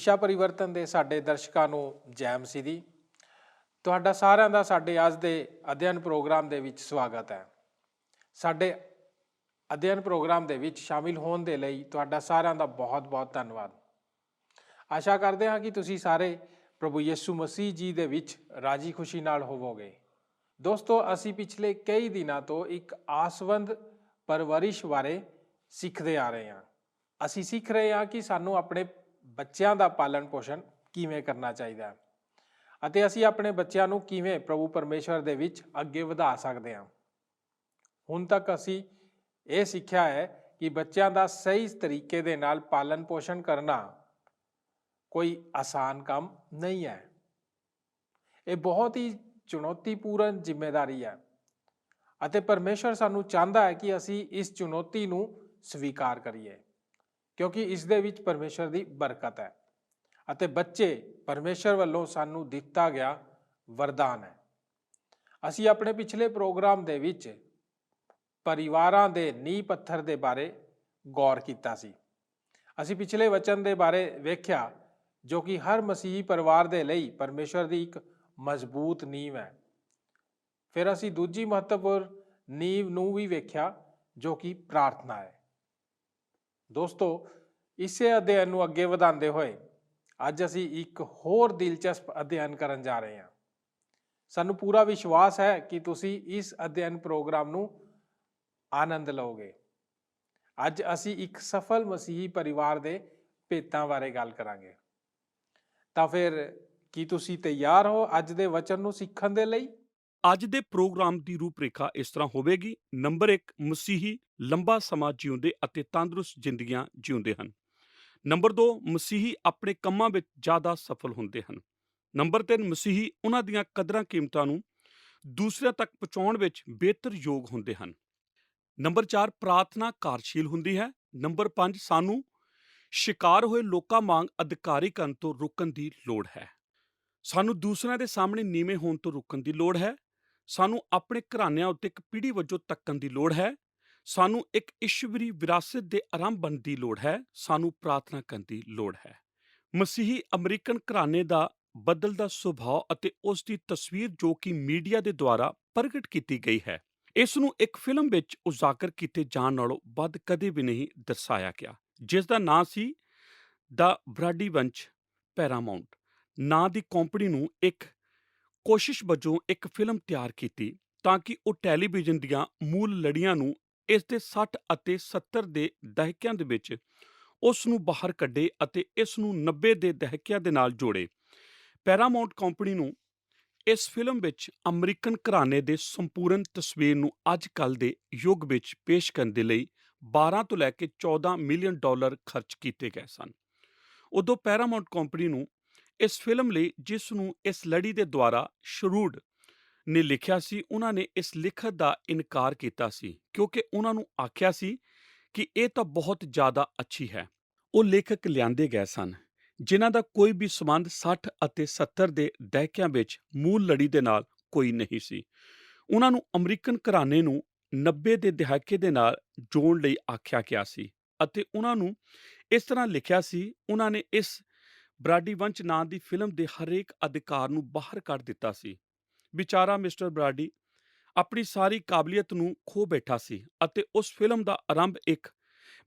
ਦਿਸ਼ਾ ਪਰਿਵਰਤਨ ਦੇ ਸਾਡੇ ਦਰਸ਼ਕਾਂ ਨੂੰ ਜੈ ਮਸੀਹ ਦੀ। ਤੁਹਾਡਾ ਸਾਰਿਆਂ ਦਾ ਸਾਡੇ ਅੱਜ ਦੇ ਅਧਿਐਨ ਪ੍ਰੋਗਰਾਮ ਦੇ ਵਿੱਚ ਸਵਾਗਤ ਹੈ। ਸਾਡੇ ਅਧਿਐਨ ਪ੍ਰੋਗਰਾਮ ਦੇ ਵਿੱਚ ਸ਼ਾਮਿਲ ਹੋਣ ਦੇ ਲਈ ਤੁਹਾਡਾ ਸਾਰਿਆਂ ਦਾ ਬਹੁਤ-ਬਹੁਤ ਧੰਨਵਾਦ। ਆਸ਼ਾ ਕਰਦੇ ਹਾਂ ਕਿ ਤੁਸੀਂ ਸਾਰੇ ਪ੍ਰਭੂ ਯਿਸੂ ਮਸੀਹ ਜੀ ਦੇ ਵਿੱਚ ਰਾਜੀ ਖੁਸ਼ੀ ਨਾਲ ਹੋਵੋਗੇ। ਦੋਸਤੋ, ਅਸੀਂ ਪਿਛਲੇ ਕਈ ਦਿਨਾਂ ਤੋਂ ਇੱਕ ਆਸਵੰਦ ਪਰਵਰਿਸ਼ ਬਾਰੇ ਸਿੱਖਦੇ ਆ ਰਹੇ ਹਾਂ। ਅਸੀਂ ਸਿੱਖ ਰਹੇ ਹਾਂ ਕਿ ਸਾਨੂੰ ਆਪਣੇ ਬੱਚਿਆਂ ਦਾ ਪਾਲਣ ਪੋਸ਼ਣ ਕਿਵੇਂ ਕਰਨਾ ਚਾਹੀਦਾ ਹੈ ਅਤੇ ਅਸੀਂ ਆਪਣੇ ਬੱਚਿਆਂ ਨੂੰ ਕਿਵੇਂ ਪ੍ਰਭੂ ਪਰਮੇਸ਼ਵਰ ਦੇ ਵਿੱਚ ਅੱਗੇ ਵਧਾ ਸਕਦੇ ਹਾਂ। ਹੁਣ ਤੱਕ ਅਸੀਂ ਇਹ ਸਿੱਖਿਆ ਹੈ ਕਿ ਬੱਚਿਆਂ ਦਾ ਸਹੀ ਤਰੀਕੇ ਦੇ ਨਾਲ ਪਾਲਣ ਪੋਸ਼ਣ ਕਰਨਾ ਕੋਈ ਆਸਾਨ ਕੰਮ ਨਹੀਂ ਹੈ। ਇਹ ਬਹੁਤ ਹੀ ਚੁਣੌਤੀਪੂਰਨ ਜ਼ਿੰਮੇਵਾਰੀ ਹੈ ਅਤੇ ਪਰਮੇਸ਼ਵਰ ਸਾਨੂੰ ਚਾਹੁੰਦਾ ਹੈ ਕਿ ਅਸੀਂ ਇਸ ਚੁਣੌਤੀ ਨੂੰ ਸਵੀਕਾਰ ਕਰੀਏ, ਕਿਉਂਕਿ ਇਸ ਦੇ ਵਿੱਚ ਪਰਮੇਸ਼ਵਰ ਦੀ ਬਰਕਤ ਹੈ ਅਤੇ ਬੱਚੇ ਪਰਮੇਸ਼ਵਰ ਵੱਲੋਂ ਸਾਨੂੰ ਦਿੱਤਾ ਗਿਆ ਵਰਦਾਨ ਹੈ। ਅਸੀਂ ਆਪਣੇ ਪਿਛਲੇ ਪ੍ਰੋਗਰਾਮ ਦੇ ਵਿੱਚ ਪਰਿਵਾਰਾਂ ਦੇ ਨੀਂਹ ਪੱਥਰ ਦੇ ਬਾਰੇ ਗੌਰ ਕੀਤਾ ਸੀ। ਅਸੀਂ ਪਿਛਲੇ ਵਚਨ ਦੇ ਬਾਰੇ ਵੇਖਿਆ ਜੋ ਕਿ ਹਰ ਮਸੀਹੀ ਪਰਿਵਾਰ ਦੇ ਲਈ ਪਰਮੇਸ਼ਵਰ ਦੀ ਇੱਕ ਮਜ਼ਬੂਤ ਨੀਂਹ ਹੈ। ਫਿਰ ਅਸੀਂ ਦੂਜੀ ਮਹੱਤਵਪੂਰਨ ਨੀਂਹ ਨੂੰ ਵੀ ਵੇਖਿਆ ਜੋ ਕਿ ਪ੍ਰਾਰਥਨਾ ਹੈ। ਦੋਸਤੋ, ਇਸੇ ਅਧਿਐਨ ਨੂੰ ਅੱਗੇ ਵਧਾਉਂਦੇ ਹੋਏ ਅੱਜ ਅਸੀਂ ਇੱਕ ਹੋਰ ਦਿਲਚਸਪ ਅਧਿਐਨ ਕਰਨ ਜਾ ਰਹੇ ਹਾਂ। ਸਾਨੂੰ ਪੂਰਾ ਵਿਸ਼ਵਾਸ ਹੈ ਕਿ ਤੁਸੀਂ ਇਸ ਅਧਿਐਨ ਪ੍ਰੋਗਰਾਮ ਨੂੰ ਆਨੰਦ ਲਓਗੇ। ਅੱਜ ਅਸੀਂ ਇੱਕ ਸਫਲ ਮਸੀਹੀ ਪਰਿਵਾਰ ਦੇ ਭੇਤਾਂ ਬਾਰੇ ਗੱਲ ਕਰਾਂਗੇ। ਤਾਂ ਫਿਰ ਕੀ ਤੁਸੀਂ ਤਿਆਰ ਹੋ ਅੱਜ ਦੇ ਵਚਨ ਨੂੰ ਸਿੱਖਣ ਦੇ ਲਈ? ਅੱਜ ਦੇ ਪ੍ਰੋਗਰਾਮ ਦੀ ਰੂਪਰੇਖਾ ਇਸ ਤਰ੍ਹਾਂ ਹੋਵੇਗੀ। ਨੰਬਰ 1, ਮਸੀਹੀ ਲੰਬਾ ਸਮਾਂ ਜਿਉਂਦੇ ਅਤੇ ਤੰਦਰੁਸਤ ਜ਼ਿੰਦਗੀਆਂ ਜਿਉਂਦੇ ਹਨ। ਨੰਬਰ 2, ਮਸੀਹੀ ਆਪਣੇ ਕੰਮਾਂ ਵਿੱਚ ਜ਼ਿਆਦਾ ਸਫਲ ਹੁੰਦੇ ਹਨ। ਨੰਬਰ 3, ਮਸੀਹੀ ਉਹਨਾਂ ਦੀਆਂ ਕਦਰਾਂ ਕੀਮਤਾਂ ਨੂੰ ਦੂਸਰਿਆਂ ਤੱਕ ਪਹੁੰਚਾਉਣ ਵਿੱਚ ਬਿਹਤਰ ਯੋਗ ਹੁੰਦੇ ਹਨ। ਨੰਬਰ 4, ਪ੍ਰਾਰਥਨਾ ਕਾਰਜਸ਼ੀਲ ਹੁੰਦੀ ਹੈ। ਨੰਬਰ 5, ਸਾਨੂੰ ਸ਼ਿਕਾਰ ਹੋਏ ਲੋਕਾਂ ਵਾਂਗ ਅਧਿਕਾਰੀਕਰਨ ਤੋਂ ਰੁਕਣ ਦੀ ਲੋੜ ਹੈ। ਸਾਨੂੰ ਦੂਸਰਿਆਂ ਦੇ ਸਾਹਮਣੇ ਨੀਵੇਂ ਹੋਣ ਤੋਂ ਰੁਕਣ ਦੀ ਲੋੜ ਹੈ। ਸਾਨੂੰ ਆਪਣੇ ਘਰਾਣਿਆਂ ਉੱਤੇ ਇੱਕ ਪੀੜ੍ਹੀ ਵਜੋਂ ਤੱਕਣ ਦੀ ਲੋੜ ਹੈ। ਸਾਨੂੰ ਇੱਕ ਈਸ਼ਵਰੀ ਵਿਰਾਸਤ ਦੇ ਆਰੰਭ ਬਣਨ ਦੀ ਲੋੜ ਹੈ। ਸਾਨੂੰ ਪ੍ਰਾਰਥਨਾ ਕਰਨ ਦੀ ਲੋੜ ਹੈ। ਮਸੀਹੀ ਅਮਰੀਕਨ ਘਰਾਣੇ ਦਾ ਬਦਲਦਾ ਸੁਭਾਅ ਅਤੇ ਉਸ ਦੀ ਤਸਵੀਰ ਜੋ ਕਿ ਮੀਡੀਆ ਦੇ ਦੁਆਰਾ ਪ੍ਰਗਟ ਕੀਤੀ ਗਈ ਹੈ, ਇਸ ਨੂੰ ਇੱਕ ਫਿਲਮ ਵਿੱਚ ਉਜਾਗਰ ਕੀਤੇ ਜਾਣ ਨਾਲੋਂ ਵੱਧ ਕਦੇ ਵੀ ਨਹੀਂ ਦਰਸਾਇਆ ਗਿਆ, ਜਿਸ ਦਾ ਨਾਂ ਸੀ ਦਾ ਬ੍ਰਾਡੀ ਬੰਚ। ਪੈਰਾਮਾਉਂਟ ਨਾਂ ਦੀ ਕੰਪਨੀ ਨੂੰ ਇੱਕ ਕੋਸ਼ਿਸ਼ ਵਜੋਂ ਇੱਕ ਫਿਲਮ ਤਿਆਰ ਕੀਤੀ ਤਾਂ ਕਿ ਉਹ ਟੈਲੀਵਿਜ਼ਨ ਦੀਆਂ ਮੂਲ ਲੜੀਆਂ ਨੂੰ ਇਸ ਦੇ 60 ਅਤੇ 70 ਦੇ ਦਹਾਕਿਆਂ ਦੇ ਵਿੱਚ ਉਸ ਨੂੰ ਬਾਹਰ ਕੱਢੇ ਅਤੇ ਇਸ ਨੂੰ 90 ਦੇ ਦਹਾਕਿਆਂ ਦੇ ਨਾਲ ਜੋੜੇ। ਪੈਰਾਮਾਉਂਟ ਕੰਪਨੀ ਨੂੰ ਇਸ ਫਿਲਮ ਵਿੱਚ ਅਮਰੀਕਨ ਘਰਾਣੇ ਦੇ ਸੰਪੂਰਨ ਤਸਵੀਰ ਨੂੰ ਅੱਜ ਕੱਲ੍ਹ ਦੇ ਯੁੱਗ ਵਿੱਚ ਪੇਸ਼ ਕਰਨ ਦੇ ਲਈ 12 ਤੋਂ ਲੈ ਕੇ 14 ਮਿਲੀਅਨ ਡਾਲਰ ਖਰਚ ਕੀਤੇ ਗਏ ਸਨ। ਉਦੋਂ ਪੈਰਾਮਾਉਂਟ ਕੰਪਨੀ ਨੂੰ ਇਸ ਫਿਲਮ ਲਈ, ਜਿਸ ਨੂੰ ਇਸ ਲੜੀ ਦੇ ਦੁਆਰਾ ਸ਼ਰੂਡ ਨੇ ਲਿਖਿਆ ਸੀ, ਉਹਨਾਂ ਨੇ ਇਸ ਲਿਖਤ ਦਾ ਇਨਕਾਰ ਕੀਤਾ ਸੀ ਕਿਉਂਕਿ ਉਹਨਾਂ ਨੂੰ ਆਖਿਆ ਸੀ ਕਿ ਇਹ ਤਾਂ ਬਹੁਤ ਜ਼ਿਆਦਾ ਅੱਛੀ ਹੈ। ਉਹ ਲੇਖਕ ਲਿਆਂਦੇ ਗਏ ਸਨ ਜਿਨ੍ਹਾਂ ਦਾ ਕੋਈ ਵੀ ਸੰਬੰਧ 60 ਅਤੇ 70 ਦੇ ਦਹਾਕਿਆਂ ਵਿੱਚ ਮੂਲ ਲੜੀ ਦੇ ਨਾਲ ਕੋਈ ਨਹੀਂ ਸੀ। ਉਹਨਾਂ ਨੂੰ ਅਮਰੀਕਨ ਘਰਾਣੇ ਨੂੰ 90 ਦੇ ਦਹਾਕੇ ਦੇ ਨਾਲ ਜੋੜਨ ਲਈ ਆਖਿਆ ਗਿਆ ਸੀ ਅਤੇ ਉਹਨਾਂ ਨੂੰ ਇਸ ਤਰ੍ਹਾਂ ਲਿਖਿਆ ਸੀ। ਉਹਨਾਂ ਨੇ ਇਸ ਬ੍ਰਾਡੀ ਬੰਚ ਨਾਂ ਦੀ ਫਿਲਮ ਦੇ ਹਰੇਕ ਅਧਿਕਾਰ ਨੂੰ ਬਾਹਰ ਕੱਢ ਦਿੱਤਾ ਸੀ। ਵਿਚਾਰਾ ਮਿਸਟਰ ਬ੍ਰਾਡੀ ਆਪਣੀ ਸਾਰੀ ਕਾਬਲੀਅਤ ਨੂੰ ਖੋ ਬੈਠਾ ਸੀ ਅਤੇ ਉਸ ਫਿਲਮ ਦਾ ਆਰੰਭ ਇੱਕ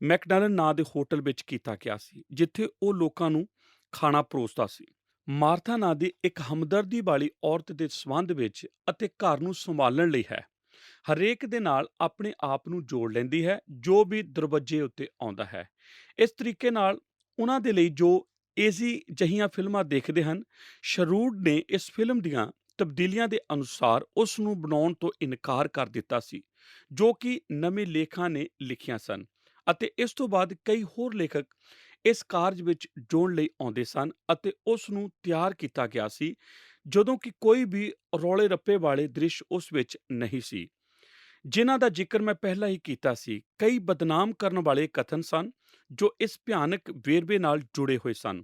ਮੈਕਡਾਨਲ ਨਾਂ ਦੇ ਹੋਟਲ ਵਿੱਚ ਕੀਤਾ ਗਿਆ ਸੀ, ਜਿੱਥੇ ਉਹ ਲੋਕਾਂ ਨੂੰ ਖਾਣਾ ਪਰੋਸਦਾ ਸੀ। ਮਾਰਥਾ ਨਾਂ ਦੀ ਇੱਕ ਹਮਦਰਦੀ ਵਾਲੀ ਔਰਤ ਦੇ ਸੰਬੰਧ ਵਿੱਚ ਅਤੇ ਘਰ ਨੂੰ ਸੰਭਾਲਣ ਲਈ ਹੈ, ਹਰੇਕ ਦੇ ਨਾਲ ਆਪਣੇ ਆਪ ਨੂੰ ਜੋੜ ਲੈਂਦੀ ਹੈ ਜੋ ਵੀ ਦਰਵਾਜ਼ੇ ਉੱਤੇ ਆਉਂਦਾ ਹੈ। ਇਸ ਤਰੀਕੇ ਨਾਲ ਉਹਨਾਂ ਦੇ ਲਈ ਜੋ ਏਜ਼ੀ ਜਿਹੀਆਂ ਫਿਲਮਾਂ ਦੇਖਦੇ ਹਨ, ਸ਼ਰੂਡ ਨੇ ਇਸ ਫਿਲਮ ਦੀਆਂ ਤਬਦੀਲੀਆਂ ਦੇ ਅਨੁਸਾਰ ਉਸ ਨੂੰ ਬਣਾਉਣ ਤੋਂ ਇਨਕਾਰ ਕਰ ਦਿੱਤਾ ਸੀ ਜੋ ਕਿ ਨਵੇਂ ਲੇਖਕਾਂ ਨੇ ਲਿਖੀਆਂ ਸਨ ਅਤੇ ਇਸ ਤੋਂ ਬਾਅਦ ਕਈ ਹੋਰ ਲੇਖਕ ਇਸ ਕਾਰਜ ਵਿੱਚ ਜੋੜਨ ਲਈ ਆਉਂਦੇ ਸਨ ਅਤੇ ਉਸ ਨੂੰ ਤਿਆਰ ਕੀਤਾ ਗਿਆ ਸੀ ਜਦੋਂ ਕਿ ਕੋਈ ਵੀ ਰੌਲੇ ਰੱਪੇ ਵਾਲੇ ਦ੍ਰਿਸ਼ ਉਸ ਵਿੱਚ ਨਹੀਂ ਸੀ, ਜਿਨ੍ਹਾਂ ਦਾ ਜ਼ਿਕਰ ਮੈਂ ਪਹਿਲਾਂ ਹੀ ਕੀਤਾ ਸੀ। ਕਈ ਬਦਨਾਮ ਕਰਨ ਵਾਲੇ ਕਥਨ ਸਨ ਜੋ ਇਸ ਭਿਆਨਕ ਵੇਰਵੇ ਨਾਲ ਜੁੜੇ ਹੋਏ ਸਨ।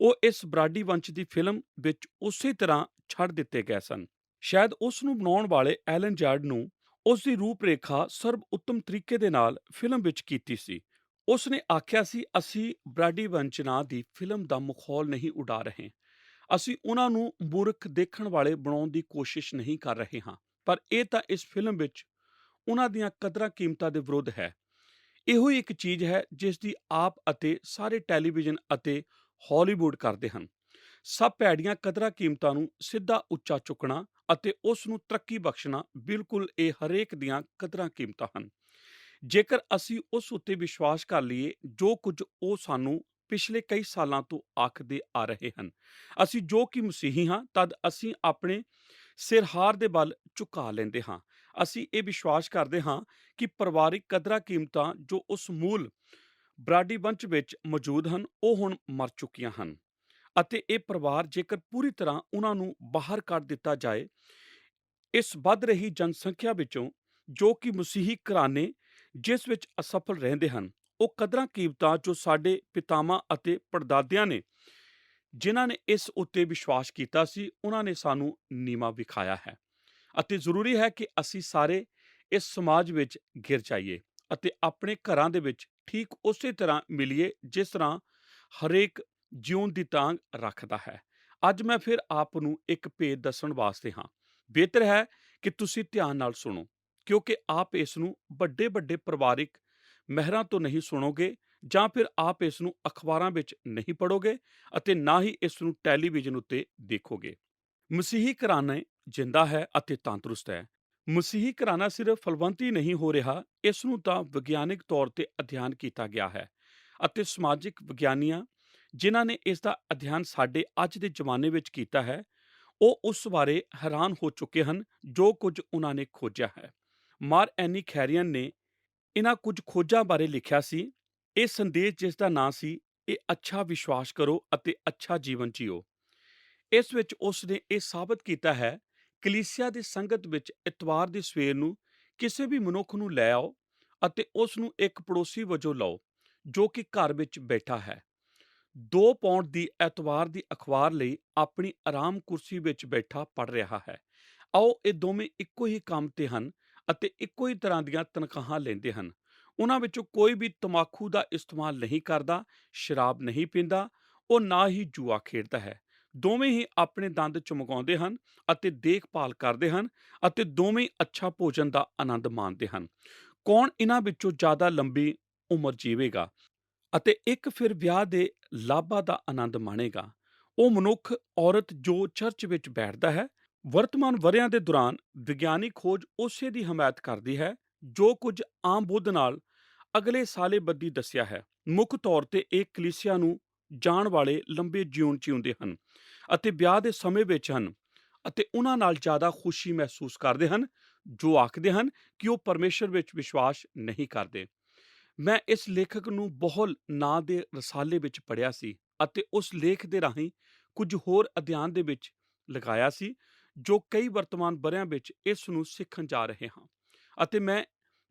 ਉਹ ਇਸ ਬ੍ਰਾਡੀ ਬੰਚ ਦੀ ਫਿਲਮ ਵਿੱਚ ਉਸੇ ਤਰ੍ਹਾਂ ਛੱਡ ਦਿੱਤੇ ਗਏ ਸਨ। ਸ਼ਾਇਦ ਉਸ ਨੂੰ ਬਣਾਉਣ ਵਾਲੇ ਐਲਨ ਜਾਰਡ ਨੂੰ ਉਸ ਦੀ ਰੂਪਰੇਖਾ ਸਰਬ ਉੱਤਮ ਤਰੀਕੇ ਦੇ ਨਾਲ ਫਿਲਮ ਵਿੱਚ ਕੀਤੀ ਸੀ। ਉਸ ਨੇ ਆਖਿਆ ਸੀ, ਅਸੀਂ ਬ੍ਰਾਡੀ ਬੰਚ ਨਾਂ ਦੀ ਫਿਲਮ ਦਾ ਮਖੌਲ ਨਹੀਂ ਉਡਾ ਰਹੇ। ਅਸੀਂ ਉਹਨਾਂ ਨੂੰ ਮੂਰਖ ਦੇਖਣ ਵਾਲੇ ਬਣਾਉਣ ਦੀ ਕੋਸ਼ਿਸ਼ ਨਹੀਂ ਕਰ ਰਹੇ ਹਾਂ, ਪਰ ਇਹ ਤਾਂ ਇਸ ਫਿਲਮ ਵਿੱਚ ਉਹਨਾਂ ਦੀਆਂ ਕਦਰਾਂ ਕੀਮਤਾਂ ਦੇ ਵਿਰੁੱਧ ਹੈ। ਇਹੋ ਹੀ ਇੱਕ ਚੀਜ਼ ਹੈ ਜਿਸ ਦੀ ਆਪ ਅਤੇ ਸਾਰੇ ਟੈਲੀਵਿਜ਼ਨ ਅਤੇ ਹਾਲੀਵੁੱਡ ਕਰਦੇ ਹਨ। ਸਭ ਭੈੜੀਆਂ ਕਦਰਾਂ ਕੀਮਤਾਂ ਨੂੰ ਸਿੱਧਾ ਉੱਚਾ ਚੁੱਕਣਾ ਅਤੇ ਉਸ ਨੂੰ ਤਰੱਕੀ ਬਖਸ਼ਣਾ, ਬਿਲਕੁਲ ਇਹ ਹਰੇਕ ਦੀਆਂ ਕਦਰਾਂ ਕੀਮਤਾਂ ਹਨ। ਜੇਕਰ ਅਸੀਂ ਉਸ ਉੱਤੇ ਵਿਸ਼ਵਾਸ ਕਰ ਲਈਏ ਜੋ ਕੁਝ ਉਹ ਸਾਨੂੰ ਪਿਛਲੇ ਕਈ ਸਾਲਾਂ ਤੋਂ ਆਖਦੇ ਆ ਰਹੇ ਹਨ, ਅਸੀਂ ਜੋ ਕਿ ਮਸੀਹੀ ਹਾਂ, ਤਦ ਅਸੀਂ ਆਪਣੇ ਸਿਰ ਹਾਰ ਦੇ ਬਲ ਝੁਕਾ ਲੈਂਦੇ ਹਾਂ। ਅਸੀਂ ਇਹ ਵਿਸ਼ਵਾਸ ਕਰਦੇ ਹਾਂ ਕਿ ਪਰਿਵਾਰਿਕ ਕਦਰਾਂ ਕੀਮਤਾਂ ਜੋ ਉਸ ਮੂਲ ਬਰਾਡੀ ਬੰਚ ਵਿੱਚ ਮੌਜੂਦ ਹਨ, ਉਹ ਹੁਣ ਮਰ ਚੁੱਕੀਆਂ ਹਨ ਅਤੇ ਇਹ ਪਰਿਵਾਰ ਜੇਕਰ ਪੂਰੀ ਤਰ੍ਹਾਂ ਉਹਨਾਂ ਨੂੰ ਬਾਹਰ ਕੱਢ ਦਿੱਤਾ ਜਾਏ, ਇਸ ਵੱਧ ਰਹੀ ਜਨਸੰਖਿਆ ਵਿੱਚੋਂ, ਜੋ ਕਿ ਮਸੀਹੀ ਘਰਾਣੇ ਜਿਸ ਵਿੱਚ ਅਸਫਲ ਰਹਿੰਦੇ ਹਨ, ਉਹ ਕਦਰਾਂ ਕੀਮਤਾਂ ਜੋ ਸਾਡੇ ਪਿਤਾਵਾਂ ਅਤੇ ਪੜਦਾਦਿਆਂ ਨੇ, ਜਿਨ੍ਹਾਂ ਨੇ ਇਸ ਉੱਤੇ ਵਿਸ਼ਵਾਸ ਕੀਤਾ ਸੀ, ਉਹਨਾਂ ਨੇ ਸਾਨੂੰ ਨੀਵਾਂ ਵਿਖਾਇਆ ਹੈ। ਅਤੇ ਜ਼ਰੂਰੀ ਹੈ ਕਿ ਅਸੀਂ ਸਾਰੇ ਇਸ ਸਮਾਜ ਵਿੱਚ ਗਿਰ ਜਾਈਏ ਅਤੇ ਆਪਣੇ ਘਰਾਂ ਦੇ ਵਿੱਚ ਠੀਕ ਉਸੇ ਤਰ੍ਹਾਂ ਮਿਲੀਏ ਜਿਸ ਤਰ੍ਹਾਂ ਹਰੇਕ ਜਿਉਣ ਦੀ ਤਾਂਘ ਰੱਖਦਾ ਹੈ। ਅੱਜ ਮੈਂ ਫਿਰ ਆਪ ਨੂੰ ਇੱਕ ਭੇਦ ਦੱਸਣ ਵਾਸਤੇ ਹਾਂ। ਬਿਹਤਰ ਹੈ ਕਿ ਤੁਸੀਂ ਧਿਆਨ ਨਾਲ ਸੁਣੋ, ਕਿਉਂਕਿ ਆਪ ਇਸ ਨੂੰ ਵੱਡੇ ਵੱਡੇ ਪਰਿਵਾਰਿਕ ਮਹਿਰਾਂ ਤੋਂ ਨਹੀਂ ਸੁਣੋਗੇ, ਜਾਂ ਫਿਰ ਆਪ ਇਸ ਨੂੰ ਅਖਬਾਰਾਂ ਵਿੱਚ ਨਹੀਂ ਪੜ੍ਹੋਗੇ ਅਤੇ ਨਾ ਹੀ ਇਸ ਨੂੰ ਟੈਲੀਵਿਜ਼ਨ ਉੱਤੇ ਦੇਖੋਗੇ। ਮਸੀਹੀ ਘਰਾਣਾ ਜਿੰਦਾ ਹੈ ਅਤੇ ਤੰਦਰੁਸਤ ਹੈ। ਮਸੀਹੀ ਘਰਾਣਾ ਸਿਰਫ ਫਲਵੰਤ ਹੀ ਨਹੀਂ ਹੋ ਰਿਹਾ, ਇਸ ਨੂੰ ਤਾਂ ਵਿਗਿਆਨਿਕ ਤੌਰ ਤੇ ਅਧਿਐਨ ਕੀਤਾ ਗਿਆ ਹੈ ਅਤੇ ਸਮਾਜਿਕ ਵਿਗਿਆਨੀਆਂ, ਜਿਨ੍ਹਾਂ ਨੇ ਇਸ ਦਾ ਅਧਿਐਨ ਸਾਡੇ ਅੱਜ ਦੇ ਜ਼ਮਾਨੇ ਵਿੱਚ ਕੀਤਾ ਹੈ, ਉਹ ਉਸ ਬਾਰੇ ਹੈਰਾਨ ਹੋ ਚੁੱਕੇ ਹਨ ਜੋ ਕੁਝ ਉਹਨਾਂ ਨੇ ਖੋਜਿਆ ਹੈ। ਮਾਰ ਐਨੀ ਖੈਰੀਅਨ ਨੇ ਇਹਨਾਂ ਕੁਝ ਖੋਜਾਂ ਬਾਰੇ ਲਿਖਿਆ ਸੀ। ਇਹ ਸੰਦੇਸ਼, ਜਿਸ ਦਾ ਨਾਂ ਸੀ ਇਹ ਅੱਛਾ ਵਿਸ਼ਵਾਸ ਕਰੋ ਅਤੇ ਅੱਛਾ ਜੀਵਨ ਜੀਓ, ਇਸ ਵਿੱਚ ਉਸ ਨੇ ਇਹ ਸਾਬਤ ਕੀਤਾ ਹੈ, ਕਲੀਸਿਆ ਦੀ ਸੰਗਤ ਵਿੱਚ ਇਤਵਾਰ ਦੀ ਸਵੇਰ ਨੂੰ ਕਿਸੇ ਵੀ ਮਨੁੱਖ ਨੂੰ ਲੈ ਆਓ ਅਤੇ ਉਸ ਨੂੰ ਇੱਕ ਪੜੋਸੀ ਵਜੋਂ ਲਓ ਜੋ ਕਿ ਘਰ ਵਿੱਚ ਬੈਠਾ ਹੈ, 2 ਪੌਂਡ ਦੀ ਐਤਵਾਰ ਦੀ ਅਖਬਾਰ ਲਈ ਆਪਣੀ ਆਰਾਮ ਕੁਰਸੀ ਵਿੱਚ ਬੈਠਾ ਪੜ ਰਿਹਾ ਹੈ। ਆਓ, ਇਹ ਦੋਵੇਂ ਇੱਕੋ ਹੀ ਕੰਮ ਤੇ ਹਨ ਅਤੇ ਇੱਕੋ ਹੀ ਤਰ੍ਹਾਂ ਦੀਆਂ ਤਨਖਾਹਾਂ ਲੈਂਦੇ ਹਨ। ਉਹਨਾਂ ਵਿੱਚੋਂ ਕੋਈ ਵੀ ਤਮਾਕੂ ਦਾ ਇਸਤੇਮਾਲ ਨਹੀਂ ਕਰਦਾ, ਸ਼ਰਾਬ ਨਹੀਂ ਪੀਂਦਾ, ਉਹ ਨਾ ਹੀ ਜੂਆ ਖੇਡਦਾ ਹੈ। ਦੋਵੇਂ ਹੀ ਆਪਣੇ ਦੰਦ ਚਮਕਾਉਂਦੇ ਹਨ ਅਤੇ ਦੇਖਭਾਲ ਕਰਦੇ ਹਨ ਅਤੇ ਦੋਵੇਂ ਹੀ ਅੱਛਾ ਭੋਜਨ ਦਾ ਆਨੰਦ ਮਾਣਦੇ ਹਨ। ਕੌਣ ਇਹਨਾਂ ਵਿੱਚੋਂ ਜ਼ਿਆਦਾ ਲੰਬੀ ਉਮਰ ਜੀਵੇਗਾ ਅਤੇ ਇੱਕ ਫਿਰ ਵਿਆਹ ਦੇ ਲਾਭਾਂ ਦਾ ਆਨੰਦ ਮਾਣੇਗਾ? ਉਹ ਮਨੁੱਖ, ਔਰਤ ਜੋ ਚਰਚ ਵਿੱਚ ਬੈਠਦਾ ਹੈ। ਵਰਤਮਾਨ ਵਰ੍ਹਿਆਂ ਦੇ ਦੌਰਾਨ ਵਿਗਿਆਨਿਕ ਖੋਜ ਉਸੇ ਦੀ ਹਮਾਇਤ ਕਰਦੀ ਹੈ ਜੋ ਕੁਝ ਆਮ ਬੁੱਧ ਨਾਲ ਅਗਲੇ ਸਾਲੇ ਬੱਦੀ ਦੱਸਿਆ ਹੈ। ਮੁੱਖ ਤੌਰ ਤੇ ਇਹ ਕਲੀਸਿਆ ਨੂੰ ਜਾਣ ਵਾਲੇ ਲੰਬੇ ਜੀਵਨ ਜਿਉਂਦੇ ਹਨ ਅਤੇ ਵਿਆਹ ਦੇ ਸਮੇਂ ਵਿੱਚ ਹਨ ਅਤੇ ਉਹਨਾਂ ਨਾਲ ਜ਼ਿਆਦਾ ਖੁਸ਼ੀ ਮਹਿਸੂਸ ਕਰਦੇ ਹਨ ਜੋ ਆਖਦੇ ਹਨ ਕਿ ਉਹ ਪਰਮੇਸ਼ਰ ਵਿੱਚ ਵਿਸ਼ਵਾਸ ਨਹੀਂ ਕਰਦੇ। ਮੈਂ ਇਸ ਲੇਖਕ ਨੂੰ ਬਹੁਲ ਨਾਂ ਦੇ ਰਸਾਲੇ ਵਿੱਚ ਪੜ੍ਹਿਆ ਸੀ ਅਤੇ ਉਸ ਲੇਖ ਦੇ ਰਾਹੀਂ ਕੁਝ ਹੋਰ ਅਧਿਐਨ ਦੇ ਵਿੱਚ ਲਗਾਇਆ ਸੀ ਜੋ ਕਈ ਵਰਤਮਾਨ ਵਰ੍ਹਿਆਂ ਵਿੱਚ ਇਸ ਨੂੰ ਸਿੱਖਣ ਜਾ ਰਹੇ ਹਾਂ, ਅਤੇ ਮੈਂ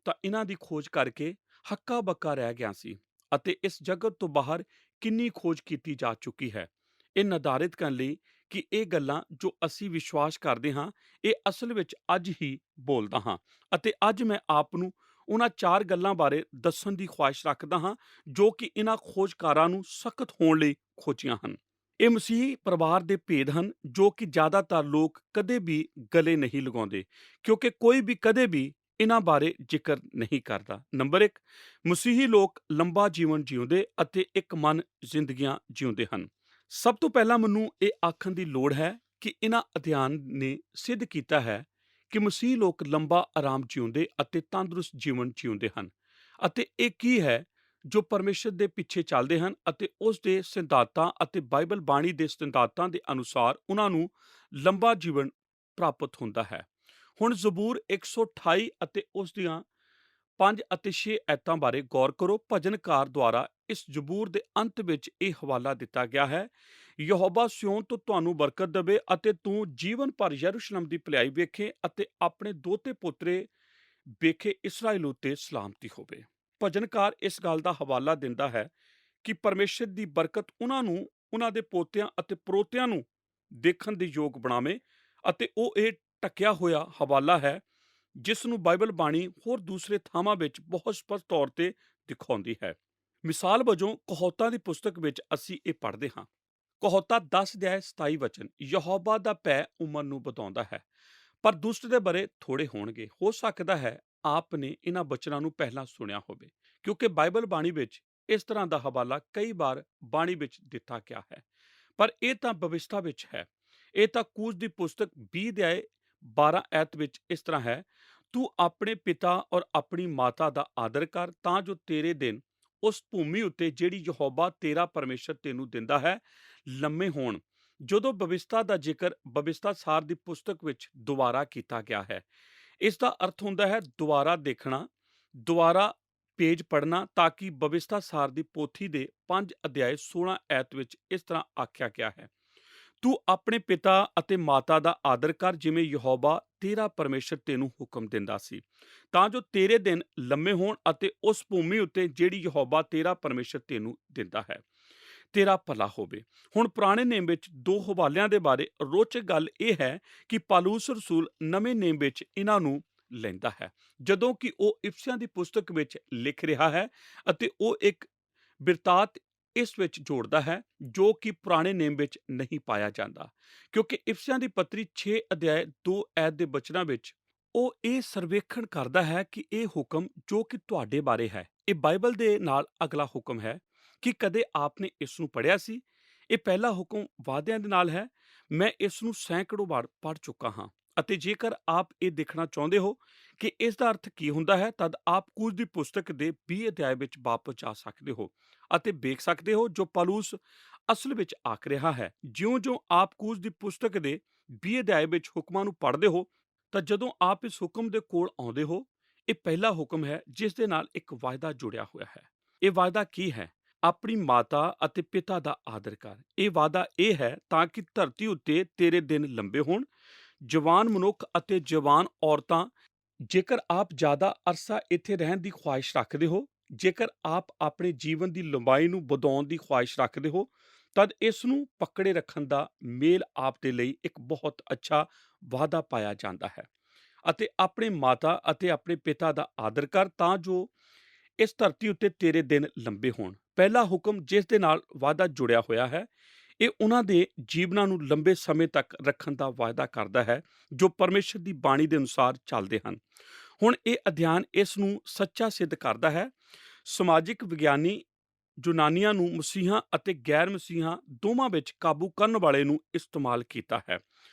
ਤਾਂ ਇਹਨਾਂ ਦੀ ਖੋਜ ਕਰਕੇ ਹੱਕਾ ਬੱਕਾ ਰਹਿ ਗਿਆ ਸੀ ਅਤੇ ਇਸ ਜਗਤ ਤੋਂ ਬਾਹਰ ਕਿੰਨੀ ਖੋਜ ਕੀਤੀ ਜਾ ਚੁੱਕੀ ਹੈ, ਇਹ ਨਿਰਧਾਰਿਤ ਕਰਨ ਲਈ ਕਿ ਇਹ ਗੱਲਾਂ ਜੋ ਅਸੀਂ ਵਿਸ਼ਵਾਸ ਕਰਦੇ ਹਾਂ, ਇਹ ਅਸਲ ਵਿੱਚ ਅੱਜ ਹੀ ਬੋਲਦਾ ਹਾਂ। ਅਤੇ ਅੱਜ ਮੈਂ ਆਪ ਨੂੰ ਉਹਨਾਂ 4 ਗੱਲਾਂ ਬਾਰੇ ਦੱਸਣ ਦੀ ਖੁਆਇਸ਼ ਰੱਖਦਾ ਹਾਂ ਜੋ ਕਿ ਇਹਨਾਂ ਖੋਜਕਾਰਾਂ ਨੂੰ ਸਖਤ ਹੋਣ ਲਈ ਖੋਜੀਆਂ ਹਨ। ਇਹ ਮਸੀਹੀ ਪਰਿਵਾਰ ਦੇ ਭੇਦ ਹਨ ਜੋ ਕਿ ਜ਼ਿਆਦਾਤਰ ਲੋਕ ਕਦੇ ਵੀ ਗਲੇ ਨਹੀਂ ਲਗਾਉਂਦੇ, ਕਿਉਂਕਿ ਕੋਈ ਵੀ ਕਦੇ ਵੀ ਇਹਨਾਂ ਬਾਰੇ ਜ਼ਿਕਰ ਨਹੀਂ ਕਰਦਾ। ਨੰਬਰ 1, ਮਸੀਹੀ ਲੋਕ ਲੰਬਾ ਜੀਵਨ ਜਿਉਂਦੇ ਅਤੇ ਇੱਕ ਮਨ ਜ਼ਿੰਦਗੀਆਂ ਜਿਉਂਦੇ ਹਨ। ਸਭ ਤੋਂ ਪਹਿਲਾਂ ਮੈਨੂੰ ਇਹ ਆਖਣ ਦੀ ਲੋੜ ਹੈ ਕਿ ਇਹਨਾਂ ਅਧਿਐਨ ਨੇ ਸਿੱਧ ਕੀਤਾ ਹੈ ਕਿ ਮਸੀਹੀ ਲੋਕ ਲੰਬਾ ਆਰਾਮ ਜਿਉਂਦੇ ਅਤੇ ਤੰਦਰੁਸਤ ਜੀਵਨ ਜਿਉਂਦੇ ਹਨ। ਅਤੇ ਇਹ ਕੀ ਹੈ ਜੋ ਪਰਮੇਸ਼ਰ ਦੇ ਪਿੱਛੇ ਚੱਲਦੇ ਹਨ ਅਤੇ ਉਸ ਦੇ ਸਿਧਾਂਤਾਂ ਅਤੇ ਬਾਈਬਲ ਬਾਣੀ ਦੇ ਸਿਧਾਂਤਾਂ ਦੇ ਅਨੁਸਾਰ ਉਹਨਾਂ ਨੂੰ ਲੰਬਾ ਜੀਵਨ ਪ੍ਰਾਪਤ ਹੁੰਦਾ ਹੈ। ਹੁਣ ਜ਼ਬੂਰ 128 ਅਤੇ ਉਸ ਦੀਆਂ 5 ਅਤੇ 6 ਐਤਾਂ ਬਾਰੇ ਗੌਰ ਕਰੋ। ਭਜਨਕਾਰ ਦੁਆਰਾ ਇਸ ਜ਼ਬੂਰ ਦੇ ਅੰਤ ਵਿੱਚ ਇਹ ਹਵਾਲਾ ਦਿੱਤਾ ਗਿਆ ਹੈ, ਯਹੋਵਾ ਸਿਯੋਨ ਤੋਂ ਤੁਹਾਨੂੰ ਬਰਕਤ ਦੇਵੇ ਅਤੇ ਤੂੰ ਜੀਵਨ ਭਰ ਯਰੂਸ਼ਲਮ ਦੀ ਭਲਾਈ ਵੇਖੇ ਅਤੇ ਆਪਣੇ ਦੋਤੇ ਪੋਤਰੇ ਵੇਖੇ ਇਸਰਾਏਲ ਉੱਤੇ ਸਲਾਮਤੀ ਹੋਵੇ। ਭਜਨਕਾਰ ਇਸ ਗੱਲ ਦਾ ਹਵਾਲਾ ਦਿੰਦਾ ਹੈ ਕਿ ਪਰਮੇਸ਼ਰ ਦੀ ਬਰਕਤ ਉਹਨਾਂ ਨੂੰ ਉਹਨਾਂ ਦੇ ਪੋਤਿਆਂ ਅਤੇ ਪੜੋਤਿਆਂ ਨੂੰ ਦੇਖਣ ਦੇ ਯੋਗ ਬਣਾਵੇ, ਅਤੇ ਉਹ ਇਹ ਢੱਕਿਆ ਹੋਇਆ ਹਵਾਲਾ ਹੈ ਜਿਸ ਨੂੰ ਬਾਈਬਲ ਬਾਣੀ ਹੋਰ ਦੂਸਰੇ ਥਾਵਾਂ ਵਿੱਚ ਬਹੁਤ ਸਪਸ਼ਟ ਤੌਰ ਤੇ ਦਿਖਾਉਂਦੀ ਹੈ। ਮਿਸਾਲ ਵਜੋਂ ਕਹੌਤਾਂ ਦੀ ਪੁਸਤਕ ਵਿੱਚ ਅਸੀਂ ਇਹ ਪੜ੍ਹਦੇ ਹਾਂ। ਕਹੌਤਾ 10 ਅਧਿਆਇ 27 ਵਚਨ, ਯਹੋਵਾ ਦਾ ਭੈ ਉਮਰ ਨੂੰ ਵਧਾਉਂਦਾ ਹੈ, ਪਰ ਦੁਸ਼ਟ ਦੇ ਬਰੇ ਥੋੜੇ ਹੋਣਗੇ। ਹੋ ਸਕਦਾ ਹੈ ਆਪ ਨੇ ਇਹਨਾਂ ਬਚਨਾਂ ਨੂੰ ਪਹਿਲਾਂ ਸੁਣਿਆ ਹੋਵੇ, ਕਿਉਂਕਿ ਬਾਈਬਲ ਬਾਣੀ ਵਿੱਚ ਇਸ ਤਰ੍ਹਾਂ ਦਾ ਹਵਾਲਾ ਕਈ ਵਾਰ ਬਾਣੀ ਵਿੱਚ ਦਿੱਤਾ ਗਿਆ ਹੈ। ਪਰ ਇਹ ਤਾਂ ਭਵਿਸ਼ਤਾ ਵਿੱਚ ਹੈ। ਇਹ ਤਾਂ ਕੂਸ਼ ਦੀ ਪੁਸਤਕ 20 ਅਧਿਆਇ 12 ਐਤ ਵਿੱਚ ਇਸ ਤਰ੍ਹਾਂ ਹੈ, ਤੂੰ ਆਪਣੇ ਪਿਤਾ ਔਰ ਆਪਣੀ ਮਾਤਾ ਦਾ ਆਦਰ ਕਰ, ਤਾਂ ਜੋ ਤੇਰੇ ਦਿਨ ਉਸ ਭੂਮੀ ਉੱਤੇ ਜਿਹੜੀ ਯਹੋਵਾ ਤੇਰਾ ਪਰਮੇਸ਼ਰ ਤੈਨੂੰ ਦਿੰਦਾ ਹੈ ਲੰਮੇ ਹੋਣ। ਜਦੋਂ ਭਵਿਸ਼ਤਾ ਦਾ ਜ਼ਿਕਰ ਭਵਿਸ਼ਤਾ ਸਾਰ ਦੀ ਪੁਸਤਕ ਵਿੱਚ ਦੁਬਾਰਾ ਕੀਤਾ ਗਿਆ ਹੈ, ਇਸ ਦਾ ਅਰਥ ਹੁੰਦਾ ਹੈ ਦੁਬਾਰਾ ਦੇਖਣਾ, ਦੁਬਾਰਾ ਪੇਜ ਪੜ੍ਹਨਾ, ਤਾਂ ਕਿ ਭਵਿਸ਼ਤਾ ਸਾਰ ਦੀ ਪੋਥੀ ਦੇ 5 ਅਧਿਆਇ 16 ਐਤ ਵਿੱਚ ਇਸ ਤਰ੍ਹਾਂ ਆਖਿਆ ਗਿਆ ਹੈ, ਤੂੰ ਆਪਣੇ ਪਿਤਾ ਅਤੇ ਮਾਤਾ ਦਾ ਆਦਰ ਕਰ, ਜਿਵੇਂ ਯਹੋਵਾ ਤੇਰਾ ਪਰਮੇਸ਼ਰ ਤੈਨੂੰ ਹੁਕਮ ਦਿੰਦਾ ਸੀ, ਤਾਂ ਜੋ ਤੇਰੇ ਦਿਨ ਲੰਮੇ ਹੋਣ ਅਤੇ ਉਸ ਭੂਮੀ ਉੱਤੇ ਜਿਹੜੀ ਯਹੋਵਾ ਤੇਰਾ ਪਰਮੇਸ਼ਰ ਤੈਨੂੰ ਦਿੰਦਾ ਹੈ ਤੇਰਾ ਭਲਾ ਹੋਵੇ। ਹੁਣ ਪੁਰਾਣੇ ਨੇਮ ਵਿੱਚ ਦੋ ਹਵਾਲਿਆਂ ਦੇ ਬਾਰੇ ਰੋਚਕ ਗੱਲ ਇਹ ਹੈ ਕਿ ਪਾਲੂਸ ਰਸੂਲ ਨਵੇਂ ਨੇਮ ਵਿੱਚ ਇਹਨਾਂ ਨੂੰ ਲੈਂਦਾ ਹੈ, ਜਦੋਂ ਕਿ ਉਹ ਇਫਸੀਆਂ ਦੀ ਪੁਸਤਕ ਵਿੱਚ ਲਿਖ ਰਿਹਾ ਹੈ, ਅਤੇ ਉਹ ਇੱਕ ਬਿਰਤਾਂਤ ਇਸ ਵਿੱਚ ਜੋੜਦਾ ਹੈ ਜੋ ਕਿ ਪੁਰਾਣੇ ਨੇਮ ਵਿੱਚ ਨਹੀਂ ਪਾਇਆ ਜਾਂਦਾ, ਕਿਉਂਕਿ ਇਫਸੀਆਂ ਦੀ ਪੱਤਰੀ 6 ਅਧਿਆਇ 2 ਐਤ ਦੇ ਬਚਨਾਂ ਵਿੱਚ ਉਹ ਇਹ ਸਰਵੇਖਣ ਕਰਦਾ ਹੈ ਕਿ ਇਹ ਹੁਕਮ ਜੋ ਕਿ ਤੁਹਾਡੇ ਬਾਰੇ ਹੈ, ਇਹ ਬਾਈਬਲ ਦੇ ਨਾਲ ਅਗਲਾ ਹੁਕਮ ਹੈ ਕਿ ਕਦੇ ਆਪਨੇ ਇਸ ਨੂੰ ਪੜ੍ਹਿਆ ਸੀ। ਇਹ ਪਹਿਲਾ ਹੁਕਮ ਵਾਅਦਿਆਂ ਦੇ ਨਾਲ ਹੈ। ਮੈਂ ਇਸ ਨੂੰ ਸੈਂਕੜੋਂ ਵਾਰ ਪੜ੍ਹ ਚੁੱਕਾ ਹਾਂ, ਅਤੇ ਜੇਕਰ ਆਪ ਇਹ ਦੇਖਣਾ ਚਾਹੁੰਦੇ ਹੋ ਕਿ ਇਸ ਦਾ ਅਰਥ ਕੀ ਹੁੰਦਾ ਹੈ, ਤਦ ਆਪ ਕੂਸ਼ ਦੀ ਪੁਸਤਕ ਦੇ 20 ਅਧਿਆਇ ਵਿੱਚ ਵਾਪਸ ਜਾ ਸਕਦੇ ਹੋ ਅਤੇ ਵੇਖ ਸਕਦੇ ਹੋ ਜੋ ਪਾਲੂਸ ਅਸਲ ਵਿੱਚ ਆਖ ਰਿਹਾ ਹੈ। ਜਿਉਂ-ਜਿਉਂ ਆਪ ਕੂਸ਼ ਦੀ ਪੁਸਤਕ ਦੇ 20 ਅਧਿਆਇ ਵਿੱਚ ਹੁਕਮਾਂ ਨੂੰ ਪੜ੍ਹਦੇ ਹੋ, ਤਾਂ ਜਦੋਂ ਆਪ ਇਸ ਹੁਕਮ ਦੇ ਕੋਲ ਆਉਂਦੇ ਹੋ, ਇਹ ਪਹਿਲਾ ਹੁਕਮ ਹੈ ਜਿਸ ਦੇ ਨਾਲ ਇੱਕ ਵਾਅਦਾ ਜੁੜਿਆ ਹੋਇਆ ਹੈ। ਇਹ ਵਾਅਦਾ ਕੀ ਹੈ? ਆਪਣੀ ਮਾਤਾ ਅਤੇ ਪਿਤਾ ਦਾ ਆਦਰ ਕਰ। ਇਹ ਵਾਅਦਾ ਇਹ ਹੈ ਤਾਂ ਕਿ ਧਰਤੀ ਉੱਤੇ ਤੇਰੇ ਦਿਨ ਲੰਬੇ ਹੋਣ। ਜਵਾਨ ਮਨੁੱਖ ਅਤੇ ਜਵਾਨ ਔਰਤਾਂ, ਜੇਕਰ ਆਪ ਜ਼ਿਆਦਾ ਅਰਸਾ ਇੱਥੇ ਰਹਿਣ ਦੀ ਖੁਆਇਸ਼ ਰੱਖਦੇ ਹੋ, ਜੇਕਰ ਆਪ ਆਪਣੇ ਜੀਵਨ ਦੀ ਲੰਬਾਈ ਨੂੰ ਵਧਾਉਣ ਦੀ ਖੁਆਇਸ਼ ਰੱਖਦੇ ਹੋ, ਤਦ ਇਸ ਨੂੰ ਪਕੜੇ ਰੱਖਣ ਦਾ ਮੇਲ ਆਪ ਦੇ ਲਈ ਇੱਕ ਬਹੁਤ ਅੱਛਾ ਵਾਅਦਾ ਪਾਇਆ ਜਾਂਦਾ ਹੈ। ਅਤੇ ਆਪਣੇ ਮਾਤਾ ਅਤੇ ਆਪਣੇ ਪਿਤਾ ਦਾ ਆਦਰ ਕਰ, ਤਾਂ ਜੋ ਇਸ ਧਰਤੀ ਉੱਤੇ ਤੇਰੇ ਦਿਨ ਲੰਬੇ ਹੋਣ। ਪਹਿਲਾ ਹੁਕਮ ਜਿਸ ਦੇ ਨਾਲ ਵਾਅਦਾ ਜੁੜਿਆ ਹੋਇਆ ਹੈ, ਇਹ ਉਹਨਾਂ ਦੇ ਜੀਵਨਾਂ ਨੂੰ ਲੰਬੇ ਸਮੇਂ ਤੱਕ ਰੱਖਣ ਦਾ ਵਾਅਦਾ ਕਰਦਾ ਹੈ ਜੋ ਪਰਮੇਸ਼ਰ ਦੀ ਬਾਣੀ ਦੇ ਅਨੁਸਾਰ ਚੱਲਦੇ ਹਨ। ਹੁਣ ਇਹ ਅਧਿਐਨ ਇਸ ਨੂੰ ਸੱਚਾ ਸਿੱਧ ਕਰਦਾ ਹੈ। ਸਮਾਜਿਕ ਵਿਗਿਆਨੀ ਯੂਨਾਨੀਆਂ ਨੂੰ ਮਸੀਹਾਂ ਅਤੇ ਗੈਰ ਮਸੀਹਾਂ ਦੋਵਾਂ ਵਿੱਚ ਕਾਬੂ ਕਰਨ ਵਾਲੇ ਨੂੰ ਇਸਤੇਮਾਲ ਕੀਤਾ ਹੈ,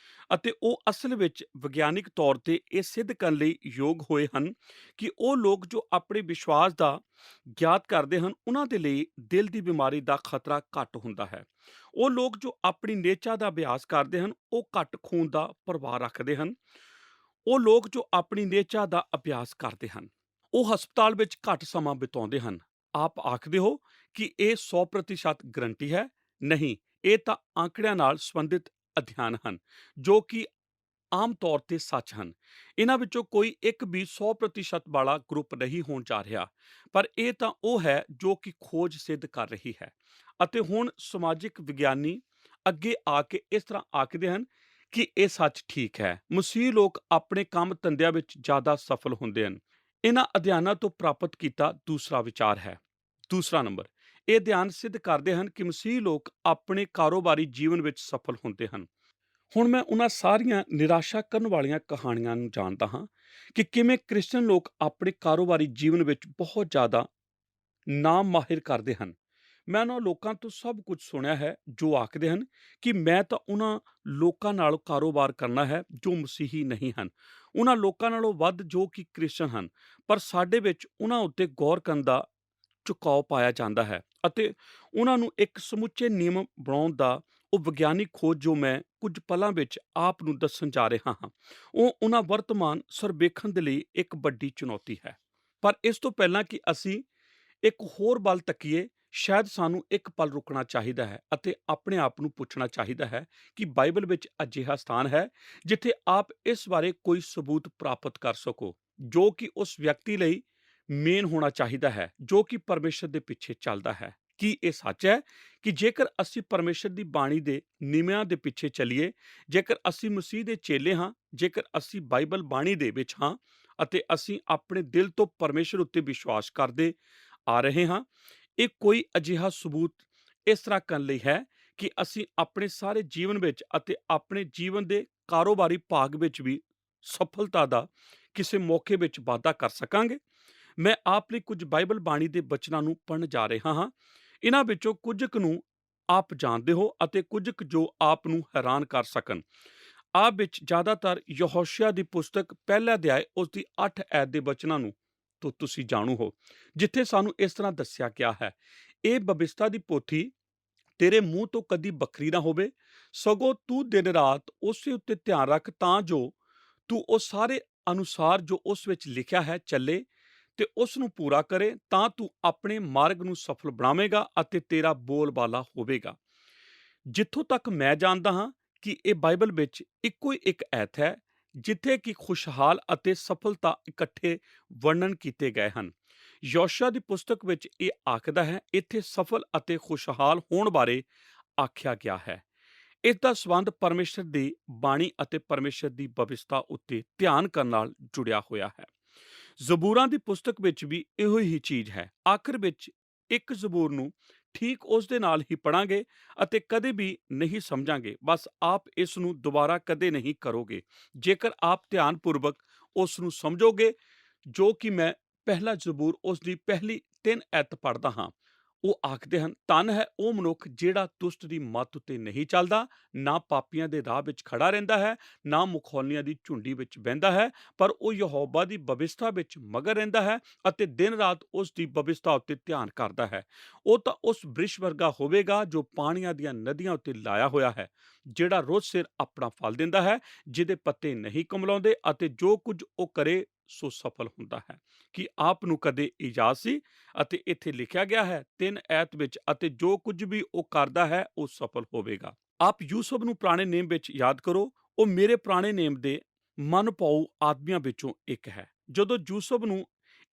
ਅਤੇ ਉਹ ਅਸਲ ਵਿੱਚ ਵਿਗਿਆਨਿਕ ਤੌਰ ਤੇ ਇਹ ਸਿੱਧ ਕਰਨ ਲਈ ਯੋਗ ਹੋਏ ਹਨ ਕਿ ਉਹ ਲੋਕ ਜੋ ਆਪਣੇ ਵਿਸ਼ਵਾਸ ਦਾ ਗਿਆਤ ਕਰਦੇ ਹਨ, ਉਹਨਾਂ ਦੇ ਲਈ ਦਿਲ ਦੀ ਬਿਮਾਰੀ ਦਾ ਖਤਰਾ ਘੱਟ ਹੁੰਦਾ ਹੈ। ਉਹ ਲੋਕ ਜੋ ਆਪਣੀ ਨੇਚਾ ਦਾ ਅਭਿਆਸ ਕਰਦੇ ਹਨ, ਉਹ ਘੱਟ ਖੂਨ ਦਾ ਪ੍ਰਵਾਹ ਰੱਖਦੇ ਹਨ। ਉਹ ਲੋਕ ਜੋ ਆਪਣੀ ਨੇਚਾ ਦਾ ਅਭਿਆਸ ਕਰਦੇ ਹਨ, ਉਹ ਹਸਪਤਾਲ ਵਿੱਚ ਘੱਟ ਸਮਾਂ ਬਿਤਾਉਂਦੇ ਹਨ। ਆਪ ਆਖਦੇ ਹੋ ਕਿ ਇਹ 100% ਗਰੰਟੀ ਹੈ। ਨਹੀਂ, ਇਹ ਤਾਂ ਆંકੜਿਆਂ ਨਾਲ ਸੰਬੰਧਿਤ ਅਧਿਐਨ ਹਨ ਜੋ ਕਿ ਆਮ ਤੌਰ ਤੇ ਸੱਚ ਹਨ। ਇਹਨਾਂ ਵਿੱਚੋਂ ਕੋਈ ਇੱਕ ਵੀ 100% ਵਾਲਾ ਗਰੁੱਪ ਨਹੀਂ ਹੋਣ ਜਾ ਰਿਹਾ, ਪਰ ਇਹ ਤਾਂ ਉਹ ਹੈ ਜੋ ਕਿ ਖੋਜ ਸਿੱਧ ਕਰ ਰਹੀ ਹੈ। ਅਤੇ ਹੁਣ ਸਮਾਜਿਕ ਵਿਗਿਆਨੀ ਅੱਗੇ ਆ ਕੇ ਇਸ ਤਰ੍ਹਾਂ ਆਖਦੇ ਹਨ ਕਿ ਇਹ ਸੱਚ ਠੀਕ ਹੈ। ਮਸੀਹ ਲੋਕ ਆਪਣੇ ਕੰਮ ਧੰਦਿਆਂ ਵਿੱਚ ਜ਼ਿਆਦਾ ਸਫਲ ਹੁੰਦੇ ਹਨ। ਇਹਨਾਂ ਅਧਿਐਨਾਂ ਤੋਂ ਪ੍ਰਾਪਤ ਕੀਤਾ ਦੂਸਰਾ ਵਿਚਾਰ ਹੈ। ਦੂਸਰਾ ਨੰਬਰ, ਇਹ ਅਧਿਐਨ ਸਿੱਧ ਕਰਦੇ ਹਨ ਕਿ ਮਸੀਹ ਲੋਕ ਆਪਣੇ ਕਾਰੋਬਾਰੀ ਜੀਵਨ ਵਿੱਚ ਸਫਲ ਹੁੰਦੇ ਹਨ। ਹੁਣ ਮੈਂ ਉਹਨਾਂ ਸਾਰੀਆਂ ਨਿਰਾਸ਼ਾ ਕਰਨ ਵਾਲੀਆਂ ਕਹਾਣੀਆਂ ਨੂੰ ਜਾਣਦਾ ਹਾਂ ਕਿ ਕਿਵੇਂ ਕ੍ਰਿਸਚਨ ਲੋਕ ਆਪਣੇ ਕਾਰੋਬਾਰੀ ਜੀਵਨ ਵਿੱਚ ਬਹੁਤ ਜ਼ਿਆਦਾ ਨਾਮ ਮਾਹਿਰ ਕਰਦੇ ਹਨ। ਮੈਂ ਉਹਨਾਂ ਲੋਕਾਂ ਤੋਂ ਸਭ ਕੁਝ ਸੁਣਿਆ ਹੈ ਜੋ ਆਖਦੇ ਹਨ ਕਿ ਮੈਂ ਤਾਂ ਉਹਨਾਂ ਲੋਕਾਂ ਨਾਲ ਕਾਰੋਬਾਰ ਕਰਨਾ ਹੈ ਜੋ ਮਸੀਹੀ ਨਹੀਂ ਹਨ, ਉਹਨਾਂ ਲੋਕਾਂ ਨਾਲੋਂ ਵੱਧ ਜੋ ਕਿ ਕ੍ਰਿਸਚਨ ਹਨ, ਪਰ ਸਾਡੇ ਵਿੱਚ ਉਹਨਾਂ ਉੱਤੇ ਗੌਰ ਕਰਨ ਦਾ ਝੁਕਾਓ ਪਾਇਆ ਜਾਂਦਾ ਹੈ, ਅਤੇ ਉਹਨਾਂ ਨੂੰ ਇੱਕ ਸਮੁੱਚੇ ਨਿਯਮ ਬਣਾਉਣ ਦਾ ਉਹ ਵਿਗਿਆਨਿਕ ਖੋਜ ਜੋ ਮੈਂ ਕੁਝ ਪਲਾਂ ਵਿੱਚ ਆਪ ਨੂੰ ਦੱਸਣ ਜਾ ਰਿਹਾ ਹਾਂ, ਉਹ ਉਹਨਾਂ ਵਰਤਮਾਨ ਸਰਵੇਖਣ ਦੇ ਲਈ ਇੱਕ ਵੱਡੀ ਚੁਣੌਤੀ ਹੈ। ਪਰ ਇਸ ਤੋਂ ਪਹਿਲਾਂ ਕਿ ਅਸੀਂ ਇੱਕ ਹੋਰ ਵੱਲ ਤੱਕੀਏ, ਸ਼ਾਇਦ ਸਾਨੂੰ ਇੱਕ ਪਲ ਰੁਕਣਾ ਚਾਹੀਦਾ ਹੈ ਅਤੇ ਆਪਣੇ ਆਪ ਨੂੰ ਪੁੱਛਣਾ ਚਾਹੀਦਾ ਹੈ ਕਿ ਬਾਈਬਲ ਵਿੱਚ ਅਜਿਹਾ ਸਥਾਨ ਹੈ ਜਿੱਥੇ ਆਪ ਇਸ ਬਾਰੇ ਕੋਈ ਸਬੂਤ ਪ੍ਰਾਪਤ ਕਰ ਸਕੋ ਜੋ ਕਿ ਉਸ ਵਿਅਕਤੀ ਲਈ ਮੇਨ ਹੋਣਾ ਚਾਹੀਦਾ ਹੈ ਜੋ ਕਿ ਪਰਮੇਸ਼ਰ ਦੇ ਪਿੱਛੇ ਚੱਲਦਾ ਹੈ। ਕੀ ਇਹ ਸੱਚ ਹੈ ਕਿ ਜੇਕਰ ਅਸੀਂ ਪਰਮੇਸ਼ਰ ਦੀ ਬਾਣੀ ਦੇ ਨਿਯਮਾਂ ਦੇ ਪਿੱਛੇ ਚੱਲੀਏ, ਜੇਕਰ ਅਸੀਂ ਮਸੀਹ ਦੇ ਚੇਲੇ ਹਾਂ, ਜੇਕਰ ਅਸੀਂ ਬਾਈਬਲ ਬਾਣੀ ਦੇ ਵਿੱਚ ਹਾਂ ਅਤੇ ਅਸੀਂ ਆਪਣੇ ਦਿਲ ਤੋਂ ਪਰਮੇਸ਼ਰ ਉੱਤੇ ਵਿਸ਼ਵਾਸ ਕਰਦੇ ਆ ਰਹੇ ਹਾਂ, ਇਹ ਕੋਈ ਅਜਿਹਾ ਸਬੂਤ ਇਸ ਤਰ੍ਹਾਂ ਕਰਨ ਲਈ ਹੈ ਕਿ ਅਸੀਂ ਆਪਣੇ ਸਾਰੇ ਜੀਵਨ ਵਿੱਚ ਅਤੇ ਆਪਣੇ ਜੀਵਨ ਦੇ ਕਾਰੋਬਾਰੀ ਭਾਗ ਵਿੱਚ ਵੀ ਸਫਲਤਾ ਦਾ ਕਿਸੇ ਮੌਕੇ ਵਿੱਚ ਵਾਧਾ ਕਰ ਸਕਾਂਗੇ। ਮੈਂ ਆਪ ਲਈ ਕੁਝ ਬਾਈਬਲ ਬਾਣੀ ਦੇ ਬਚਨਾਂ ਨੂੰ ਪੜ੍ਹਨ ਜਾ ਰਿਹਾ ਹਾਂ। ਇਹਨਾਂ ਵਿੱਚੋਂ ਕੁਝ ਕੁ ਨੂੰ ਆਪ ਜਾਣਦੇ ਹੋ ਅਤੇ ਕੁਝ ਕੁ ਜੋ ਆਪ ਨੂੰ ਹੈਰਾਨ ਕਰ ਸਕਣ। ਆਪ ਵਿੱਚ ਜ਼ਿਆਦਾਤਰ ਯਹੋਸ਼ੀਆ ਦੀ ਪੁਸਤਕ ਪਹਿਲਾ ਅਧਿਆਇ ਉਸ ਦੀ 8 ਐਤ ਦੇ ਬਚਨਾਂ ਨੂੰ ਤੋਂ ਤੁਸੀਂ ਜਾਣੂ ਹੋ, ਜਿੱਥੇ ਸਾਨੂੰ ਇਸ ਤਰ੍ਹਾਂ ਦੱਸਿਆ ਗਿਆ ਹੈ, ਇਹ ਬਵਿਸਥਾ ਦੀ ਪੋਥੀ ਤੇਰੇ ਮੂੰਹ ਤੋਂ ਕਦੀ ਵੱਖਰੀ ਨਾ ਹੋਵੇ, ਸਗੋਂ ਤੂੰ ਦਿਨ ਰਾਤ ਉਸੇ ਉੱਤੇ ਧਿਆਨ ਰੱਖ, ਤਾਂ ਜੋ ਤੂੰ ਉਹ ਸਾਰੇ ਅਨੁਸਾਰ ਜੋ ਉਸ ਵਿੱਚ ਲਿਖਿਆ ਹੈ ਚੱਲੇ ਤੇ ਉਸ ਨੂੰ ਪੂਰਾ ਕਰੇ, ਤਾਂ ਤੂੰ ਆਪਣੇ ਮਾਰਗ ਨੂੰ ਸਫਲ ਬਣਾਵੇਂਗਾ ਅਤੇ ਤੇਰਾ ਬੋਲਬਾਲਾ ਹੋਵੇਗਾ। ਜਿੱਥੋਂ ਤੱਕ ਮੈਂ ਜਾਣਦਾ ਹਾਂ ਕਿ ਇਹ ਬਾਈਬਲ ਵਿੱਚ ਇੱਕੋ ਹੀ ਇੱਕ ਐਤ ਹੈ ਜਿੱਥੇ ਕਿ ਖੁਸ਼ਹਾਲ ਅਤੇ ਸਫਲਤਾ ਇਕੱਠੇ ਵਰਣਨ ਕੀਤੇ ਗਏ ਹਨ। ਯਹੋਸ਼ੂਆ ਦੀ ਪੁਸਤਕ ਵਿੱਚ ਇਹ ਆਖਦਾ ਹੈ, ਇੱਥੇ ਸਫਲ ਅਤੇ ਖੁਸ਼ਹਾਲ ਹੋਣ ਬਾਰੇ ਆਖਿਆ ਗਿਆ ਹੈ। ਇਸ ਦਾ ਸੰਬੰਧ ਪਰਮੇਸ਼ਰ ਦੀ ਬਾਣੀ ਅਤੇ ਪਰਮੇਸ਼ਰ ਦੀ ਭਵਿਸ਼ਤਾ ਉੱਤੇ ਧਿਆਨ ਕਰਨ ਨਾਲ ਜੁੜਿਆ ਹੋਇਆ ਹੈ। ਜ਼ਬੂਰਾਂ ਦੀ ਪੁਸਤਕ ਵਿੱਚ ਵੀ ਇਹੋ ਹੀ ਚੀਜ਼ ਹੈ। ਆਖਰ ਵਿੱਚ ਇੱਕ ਜ਼ਬੂਰ ਨੂੰ ਠੀਕ ਉਸ ਦੇ ਨਾਲ ਹੀ ਪੜਾਂਗੇ ਅਤੇ ਕਦੇ ਵੀ ਨਹੀਂ ਸਮਝਾਂਗੇ। ਬਸ ਆਪ ਇਸ ਨੂੰ ਦੁਬਾਰਾ ਕਦੇ ਨਹੀਂ ਕਰੋਗੇ ਜੇਕਰ ਆਪ ਧਿਆਨਪੂਰਵਕ ਉਸ ਨੂੰ ਸਮਝੋਗੇ। ਜੋ ਕਿ ਮੈਂ ਪਹਿਲਾ ਜ਼ਬੂਰ ਉਸ ਦੀ ਪਹਿਲੀ 3 ਐਤ ਪੜ੍ਹਦਾ ਹਾਂ। ਉਹ ਆਖਦੇ ਹਨ, ਧੰਨ ਹੈ ਉਹ ਮਨੁੱਖ ਜਿਹੜਾ ਦੁਸ਼ਟ ਦੀ ਮੱਤ ਉੱਤੇ ਨਹੀਂ ਚੱਲਦਾ, ਨਾ ਪਾਪੀਆਂ ਦੇ ਰਾਹ ਵਿੱਚ ਖੜਾ ਰਹਿੰਦਾ ਹੈ, ਨਾ ਮੁਖੌਲੀਆਂ ਦੀ ਝੁੰਡੀ ਵਿੱਚ ਬਹਿੰਦਾ ਹੈ, ਪਰ ਉਹ ਯਹੋਵਾ ਦੀ ਭਵਿਸ਼ਤਾ ਵਿੱਚ ਮਗਨ ਰਹਿੰਦਾ ਹੈ ਅਤੇ ਦਿਨ ਰਾਤ ਉਸ ਦੀ ਭਵਿਸ਼ਤਾ ਉੱਤੇ ਧਿਆਨ ਕਰਦਾ ਹੈ। ਉਹ ਤਾਂ ਉਸ ਬ੍ਰਿਸ਼ ਵਰਗਾ ਹੋਵੇਗਾ ਜੋ ਪਾਣੀਆਂ ਦੀਆਂ ਨਦੀਆਂ ਉੱਤੇ ਲਾਇਆ ਹੋਇਆ ਹੈ, ਜਿਹੜਾ ਰੋਜ਼ ਸਿਰ ਆਪਣਾ ਫਲ ਦਿੰਦਾ ਹੈ, ਜਿਹਦੇ ਪੱਤੇ ਨਹੀਂ ਕੁਮਲਾਉਂਦੇ ਅਤੇ ਜੋ ਕੁਝ ਉਹ ਕਰੇ ਸੋ ਸਫਲ ਹੁੰਦਾ ਹੈ। ਕਿ ਆਪ ਨੂੰ ਕਦੇ ਇਜਾਜ਼ਤ ਸੀ ਅਤੇ ਇੱਥੇ ਲਿਖਿਆ ਗਿਆ ਹੈ 3 ਐਤ ਵਿੱਚ, ਅਤੇ ਜੋ ਕੁਝ ਵੀ ਉਹ ਕਰਦਾ ਹੈ ਉਹ ਸਫਲ ਹੋਵੇਗਾ। ਆਪ ਯੂਸਫ ਨੂੰ ਪੁਰਾਣੇ ਨੇਮ ਵਿੱਚ ਯਾਦ ਕਰੋ। ਉਹ ਮੇਰੇ ਪੁਰਾਣੇ ਨੇਮ ਦੇ ਮਨ ਭਾਊ ਆਦਮੀਆਂ ਵਿੱਚੋਂ ਇੱਕ ਹੈ। ਜਦੋਂ ਯੂਸਫ ਨੂੰ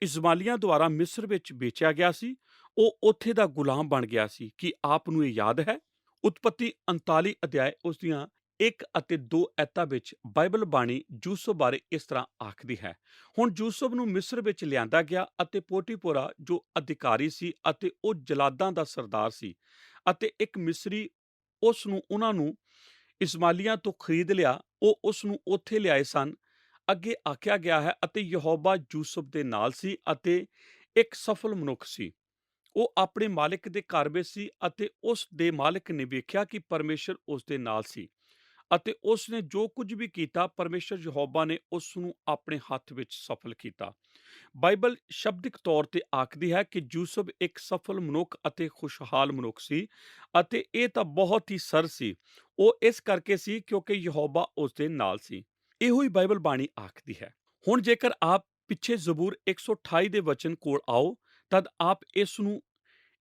ਇਸਮਾਈਲੀਆਂ ਦੁਆਰਾ ਮਿਸਰ ਵਿੱਚ ਵੇਚਿਆ ਗਿਆ ਸੀ, ਉਹ ਉੱਥੇ ਦਾ ਗੁਲਾਮ ਬਣ ਗਿਆ ਸੀ। ਕਿ ਆਪ ਨੂੰ ਇਹ ਯਾਦ ਹੈ? ਉਤਪੱਤੀ 39 ਅਧਿਆਇ ਉਸ ਦੀਆਂ 1 ਅਤੇ 2 ਐਤਾਂ ਵਿੱਚ ਬਾਈਬਲ ਬਾਣੀ ਯੂਸਫ ਬਾਰੇ ਇਸ ਤਰ੍ਹਾਂ ਆਖਦੀ ਹੈ, ਹੁਣ ਯੂਸਫ ਨੂੰ ਮਿਸਰ ਵਿੱਚ ਲਿਆਂਦਾ ਗਿਆ ਅਤੇ ਪੋਟੀਪੋਰਾ ਜੋ ਅਧਿਕਾਰੀ ਸੀ ਅਤੇ ਉਹ ਜਲਾਦਾਂ ਦਾ ਸਰਦਾਰ ਸੀ, ਅਤੇ ਇੱਕ ਮਿਸਰੀ ਉਸ ਨੂੰ ਉਹਨਾਂ ਨੂੰ ਇਸਮਾਈਲੀਆਂ ਤੋਂ ਖਰੀਦ ਲਿਆ। ਉਹ ਉਸ ਨੂੰ ਉੱਥੇ ਲਿਆਏ ਸਨ। ਅੱਗੇ ਆਖਿਆ ਗਿਆ ਹੈ, ਅਤੇ ਯਹੋਵਾ ਯੂਸਫ ਦੇ ਨਾਲ ਸੀ ਅਤੇ ਇੱਕ ਸਫਲ ਮਨੁੱਖ ਸੀ। ਉਹ ਆਪਣੇ ਮਾਲਿਕ ਦੇ ਘਰ ਵਿੱਚ ਸੀ ਅਤੇ ਉਸ ਦੇ ਮਾਲਿਕ ਨੇ ਵੇਖਿਆ ਕਿ ਪਰਮੇਸ਼ਰ ਉਸ ਦੇ ਨਾਲ ਸੀ, ਅਤੇ ਉਸ ਨੇ ਜੋ ਕੁਝ ਵੀ ਕੀਤਾ, ਪਰਮੇਸ਼ਰ ਯਹੋਵਾ ਨੇ ਉਸ ਨੂੰ ਆਪਣੇ ਹੱਥ ਵਿੱਚ ਸਫਲ ਕੀਤਾ। ਬਾਈਬਲ ਸ਼ਬਦਿਕ ਤੌਰ ਤੇ ਆਖਦੀ ਹੈ ਕਿ ਯੂਸਫ ਇੱਕ ਸਫਲ ਮਨੁੱਖ ਅਤੇ ਖੁਸ਼ਹਾਲ ਮਨੁੱਖ ਸੀ, ਅਤੇ ਇਹ ਤਾਂ ਬਹੁਤ ਹੀ ਸਰ ਸੀ। ਉਹ ਇਸ ਕਰਕੇ ਸੀ ਕਿਉਂਕਿ ਯਹੋਵਾ ਉਸ ਦੇ ਨਾਲ ਸੀ। ਇਹੋ ਹੀ ਬਾਈਬਲ ਬਾਣੀ ਆਖਦੀ ਹੈ। ਹੁਣ ਜੇਕਰ ਆਪ ਪਿੱਛੇ ਜ਼ਬੂਰ 128 ਦੇ ਵਚਨ ਕੋਲ ਆਓ, ਤਦ ਆਪ ਇਸ ਨੂੰ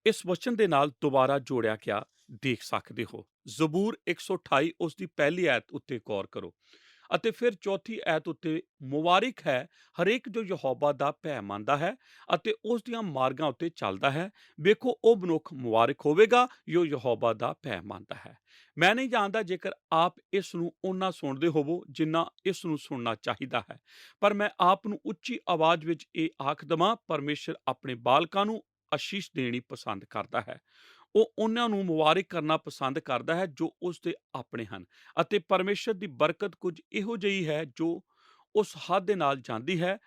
ਇਸ ਵਚਨ ਦੇ ਨਾਲ ਦੁਬਾਰਾ ਜੋੜਿਆ ਗਿਆ ਦੇਖ ਸਕਦੇ ਹੋ। ਜ਼ਬੂਰ 128 ਉਸ ਦੀ ਪਹਿਲੀ ਐਤ ਉੱਤੇ ਗੌਰ ਕਰੋ, ਅਤੇ ਫਿਰ ਚੌਥੀ ਐਤ ਉੱਤੇ, ਮੁਬਾਰਕ ਹੈ ਹਰੇਕ ਜੋ ਯਹੋਵਾ ਦਾ ਭੈ ਮੰਨਦਾ ਹੈ ਅਤੇ ਉਸ ਦੀਆਂ ਮਾਰਗਾਂ ਉੱਤੇ ਚੱਲਦਾ ਹੈ। ਵੇਖੋ ਉਹ ਮਨੁੱਖ ਮੁਬਾਰਕ ਹੋਵੇਗਾ ਜੋ ਯਹੋਵਾ ਦਾ ਭੈ ਮੰਨਦਾ ਹੈ। ਮੈਂ ਨਹੀਂ ਜਾਣਦਾ ਜੇਕਰ ਆਪ ਇਸ ਨੂੰ ਓਨਾ ਸੁਣਦੇ ਹੋਵੋ ਜਿੰਨਾ ਇਸ ਨੂੰ ਸੁਣਨਾ ਚਾਹੀਦਾ ਹੈ, ਪਰ ਮੈਂ ਆਪ ਨੂੰ ਉੱਚੀ ਆਵਾਜ਼ ਵਿੱਚ ਇਹ ਆਖ ਦਵਾਂ, ਪਰਮੇਸ਼ਰ ਆਪਣੇ ਬਾਲਕਾਂ ਨੂੰ ਆਸ਼ੀਸ਼ ਦੇਣੀ ਪਸੰਦ ਕਰਦਾ ਹੈ। ਉਹ ਉਹਨਾਂ ਨੂੰ ਮੁਬਾਰਕ ਕਰਨਾ ਪਸੰਦ ਕਰਦਾ ਹੈ ਜੋ ਉਸ ਦੇ ਆਪਣੇ ਹਨ, ਅਤੇ ਪਰਮੇਸ਼ਰ ਦੀ ਬਰਕਤ ਕੁਝ ਇਹੋ ਜਿਹੀ ਹੈ ਜੋ ਉਸ ਹੱਦ ਦੇ ਨਾਲ ਜਾਂਦੀ ਹੈ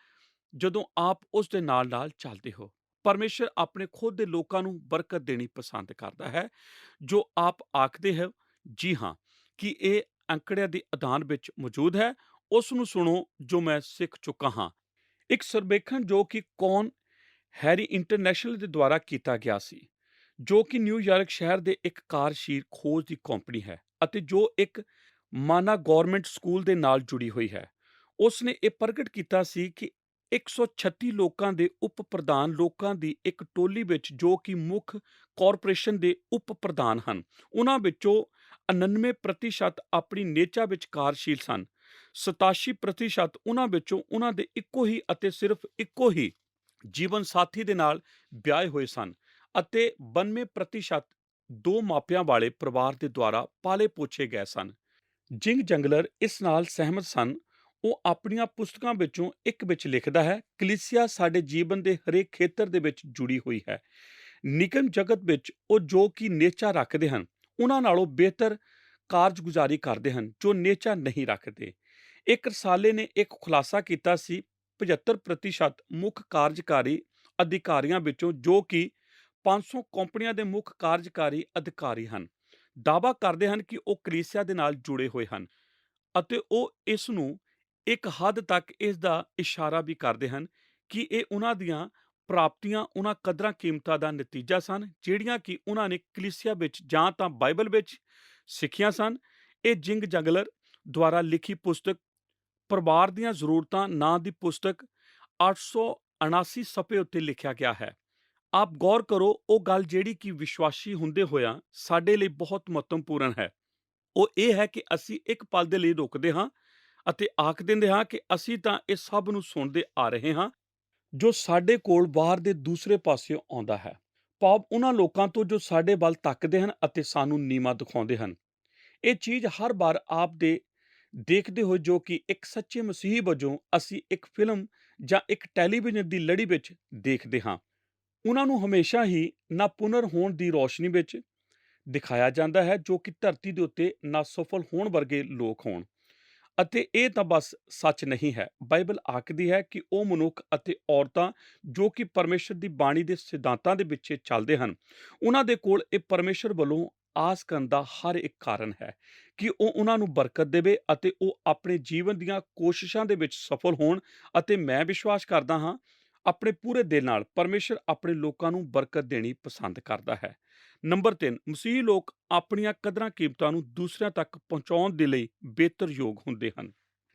ਜਦੋਂ ਆਪ ਉਸ ਦੇ ਨਾਲ ਚੱਲਦੇ ਹੋ। ਪਰਮੇਸ਼ਰ ਆਪਣੇ ਖੁਦ ਦੇ ਲੋਕਾਂ ਨੂੰ ਬਰਕਤ ਦੇਣੀ ਪਸੰਦ ਕਰਦਾ ਹੈ। ਜੋ ਆਪ ਆਖਦੇ ਹੋ, ਜੀ ਹਾਂ, ਕਿ ਇਹ ਅੰਕੜਿਆਂ ਦੇ ਆਧਾਨ ਵਿੱਚ ਮੌਜੂਦ ਹੈ, ਉਸ ਨੂੰ ਸੁਣੋ ਜੋ ਮੈਂ ਸਿੱਖ ਚੁੱਕਾ ਹਾਂ। ਇੱਕ ਸਰਵੇਖਣ ਜੋ ਕਿ ਕੌਨ ਹੈਰੀ ਇੰਟਰਨੈਸ਼ਨਲ ਦੇ ਦੁਆਰਾ ਕੀਤਾ ਗਿਆ ਸੀ, ਜੋ ਕਿ ਨਿਊਯਾਰਕ ਸ਼ਹਿਰ ਦੇ ਇੱਕ ਕਾਰਜਸ਼ੀਲ ਖੋਜ ਦੀ ਕੰਪਨੀ ਹੈ ਅਤੇ ਜੋ ਇੱਕ ਮਾਨਾ ਗਵਰਨਮੈਂਟ ਸਕੂਲ ਦੇ ਨਾਲ ਜੁੜੀ ਹੋਈ ਹੈ। ਉਸ ਨੇ ਇਹ ਪ੍ਰਗਟ ਕੀਤਾ ਸੀ ਕਿ 136 ਲੋਕਾਂ ਦੇ ਉਪ ਪ੍ਰਧਾਨ ਲੋਕਾਂ ਦੀ ਇੱਕ ਟੋਲੀ ਵਿੱਚ, ਜੋ ਕਿ ਮੁੱਖ ਕਾਰਪੋਰੇਸ਼ਨ ਦੇ ਉਪ ਪ੍ਰਧਾਨ ਹਨ, ਉਹਨਾਂ ਵਿੱਚੋਂ 99% ਆਪਣੀ ਨੇਚਾ ਵਿੱਚ ਕਾਰਜਸ਼ੀਲ ਸਨ। 87% ਉਹਨਾਂ ਵਿੱਚੋਂ ਉਹਨਾਂ ਦੇ ਇੱਕੋ ਹੀ ਅਤੇ ਸਿਰਫ ਇੱਕੋ ਹੀ ਜੀਵਨ ਸਾਥੀ ਦੇ ਨਾਲ ਵਿਆਹੇ ਹੋਏ ਸਨ, ਅਤੇ 92% ਦੋ ਮਾਪਿਆਂ ਵਾਲੇ ਪਰਿਵਾਰ ਦੇ ਦੁਆਰਾ ਪਾਲੇ ਪੋਛੇ ਗਏ ਸਨ। ਜਿੰਗ ਜੰਗਲਰ ਇਸ ਨਾਲ ਸਹਿਮਤ ਸਨ। ਉਹ ਆਪਣੀਆਂ ਪੁਸਤਕਾਂ ਵਿੱਚੋਂ ਇੱਕ ਵਿੱਚ ਲਿਖਦਾ ਹੈ, ਕਲੀਸਿਆ ਸਾਡੇ ਜੀਵਨ ਦੇ ਹਰੇਕ ਖੇਤਰ ਦੇ ਵਿੱਚ ਜੁੜੀ ਹੋਈ ਹੈ। ਨਿਗਮ ਜਗਤ ਵਿੱਚ ਉਹ ਜੋ ਕਿ ਨੇਚਾ ਰੱਖਦੇ ਹਨ ਉਹਨਾਂ ਨਾਲੋਂ ਬਿਹਤਰ ਕਾਰਜਗੁਜ਼ਾਰੀ ਕਰਦੇ ਹਨ ਜੋ ਨੇਚਾ ਨਹੀਂ ਰੱਖਦੇ। ਇੱਕ ਰਸਾਲੇ ਨੇ ਇੱਕ ਖੁਲਾਸਾ ਕੀਤਾ ਸੀ 75% ਮੁੱਖ ਕਾਰਜਕਾਰੀ ਅਧਿਕਾਰੀਆਂ ਵਿੱਚੋਂ ਜੋ ਕਿ 500 ਕੰਪਨੀਆਂ ਦੇ ਮੁੱਖ ਕਾਰਜਕਾਰੀ ਅਧਿਕਾਰੀ ਹਨ ਦਾਅਵਾ ਕਰਦੇ ਹਨ ਕਿ ਉਹ ਕਲੀਸਿਆ ਦੇ ਨਾਲ ਜੁੜੇ ਹੋਏ ਹਨ ਅਤੇ ਉਹ ਇਸ ਨੂੰ ਇੱਕ ਹੱਦ ਤੱਕ ਇਸ ਦਾ ਇਸ਼ਾਰਾ ਵੀ ਕਰਦੇ ਹਨ ਕਿ ਇਹ ਉਹਨਾਂ ਦੀਆਂ ਪ੍ਰਾਪਤੀਆਂ ਉਹਨਾਂ ਕਦਰਾਂ ਕੀਮਤਾਂ ਦਾ ਨਤੀਜਾ ਸਨ ਜਿਹੜੀਆਂ ਕਿ ਉਹਨਾਂ ਨੇ ਕਲੀਸਿਆ ਵਿੱਚ ਜਾਂ ਤਾਂ ਬਾਈਬਲ ਵਿੱਚ ਸਿੱਖੀਆਂ ਸਨ। ਇਹ ਜਿੰਗ ਜੰਗਲਰ ਦੁਆਰਾ ਲਿਖੀ ਪੁਸਤਕ ਪਰਿਵਾਰ ਦੀਆਂ ਜ਼ਰੂਰਤਾਂ ਨਾਂ ਦੀ ਪੁਸਤਕ 879 ਸਫ਼ੇ ਉੱਤੇ ਲਿਖਿਆ ਗਿਆ ਹੈ। ਆਪ ਗੌਰ ਕਰੋ ਉਹ ਗੱਲ ਜਿਹੜੀ ਕਿ ਵਿਸ਼ਵਾਸੀ ਹੁੰਦੇ ਹੋਇਆਂ ਸਾਡੇ ਲਈ ਬਹੁਤ ਮਹੱਤਵਪੂਰਨ ਹੈ ਉਹ ਇਹ ਹੈ ਕਿ ਅਸੀਂ ਇੱਕ ਪਲ ਦੇ ਲਈ ਰੁਕਦੇ ਹਾਂ ਅਤੇ ਆਖ ਦਿੰਦੇ ਹਾਂ ਕਿ ਅਸੀਂ ਤਾਂ ਇਹ ਸਭ ਨੂੰ ਸੁਣਦੇ ਆ ਰਹੇ ਹਾਂ ਜੋ ਸਾਡੇ ਕੋਲ ਬਾਹਰ ਦੇ ਦੂਸਰੇ ਪਾਸਿਓਂ ਆਉਂਦਾ ਹੈ। ਭਾਵ ਉਹਨਾਂ ਲੋਕਾਂ ਤੋਂ ਜੋ ਸਾਡੇ ਵੱਲ ਤੱਕਦੇ ਹਨ ਅਤੇ ਸਾਨੂੰ ਨੀਵਾਂ ਦਿਖਾਉਂਦੇ ਹਨ। ਇਹ ਚੀਜ਼ ਹਰ ਵਾਰ ਆਪ ਦੇ ਦੇਖਦੇ ਹੋਏ ਜੋ ਕਿ ਇੱਕ ਸੱਚੇ ਮਸੀਹੀ ਵਜੋਂ ਅਸੀਂ ਇੱਕ ਫਿਲਮ ਜਾਂ ਇੱਕ ਟੈਲੀਵਿਜ਼ਨ ਦੀ ਲੜੀ ਵਿੱਚ ਦੇਖਦੇ ਹਾਂ। ਉਹਨਾਂ ਨੂੰ ਹਮੇਸ਼ਾ ਹੀ ਨਾ ਪੁਨਰ ਹੋਣ ਦੀ ਰੋਸ਼ਨੀ ਵਿੱਚ ਦਿਖਾਇਆ ਜਾਂਦਾ ਹੈ ਜੋ ਕਿ ਧਰਤੀ ਦੇ ਉੱਤੇ ਨਾ ਸਫਲ ਹੋਣ ਵਰਗੇ ਲੋਕ ਹੋਣ ਅਤੇ ਇਹ ਤਾਂ ਬਸ ਸੱਚ ਨਹੀਂ ਹੈ। ਬਾਈਬਲ ਆਖਦੀ ਹੈ ਕਿ ਉਹ ਮਨੁੱਖ ਅਤੇ ਔਰਤਾਂ ਜੋ ਕਿ ਪਰਮੇਸ਼ਰ ਦੀ ਬਾਣੀ ਦੇ ਸਿਧਾਂਤਾਂ ਦੇ ਪਿੱਛੇ ਚੱਲਦੇ ਹਨ ਉਹਨਾਂ ਦੇ ਕੋਲ ਇਹ ਪਰਮੇਸ਼ਰ ਵੱਲੋਂ ਆਸ ਕਰਨ ਦਾ ਹਰ ਇੱਕ ਕਾਰਨ ਹੈ ਕਿ ਉਹ ਉਹਨਾਂ ਨੂੰ ਬਰਕਤ ਦੇਵੇ ਅਤੇ ਉਹ ਆਪਣੇ ਜੀਵਨ ਦੀਆਂ ਕੋਸ਼ਿਸ਼ਾਂ ਦੇ ਵਿੱਚ ਸਫਲ ਹੋਣ ਅਤੇ ਮੈਂ ਵਿਸ਼ਵਾਸ ਕਰਦਾ ਹਾਂ ਆਪਣੇ ਪੂਰੇ ਦਿਲ ਨਾਲ ਪਰਮੇਸ਼ਰ ਆਪਣੇ ਲੋਕਾਂ ਨੂੰ ਬਰਕਤ ਦੇਣੀ ਪਸੰਦ ਕਰਦਾ ਹੈ। ਨੰਬਰ 3 ਮਸੀਹੀ ਲੋਕ ਆਪਣੀਆਂ ਕਦਰਾਂ ਕੀਮਤਾਂ ਨੂੰ ਦੂਸਰਿਆਂ ਤੱਕ ਪਹੁੰਚਾਉਣ ਦੇ ਲਈ ਬਿਹਤਰ ਯੋਗ ਹੁੰਦੇ ਹਨ।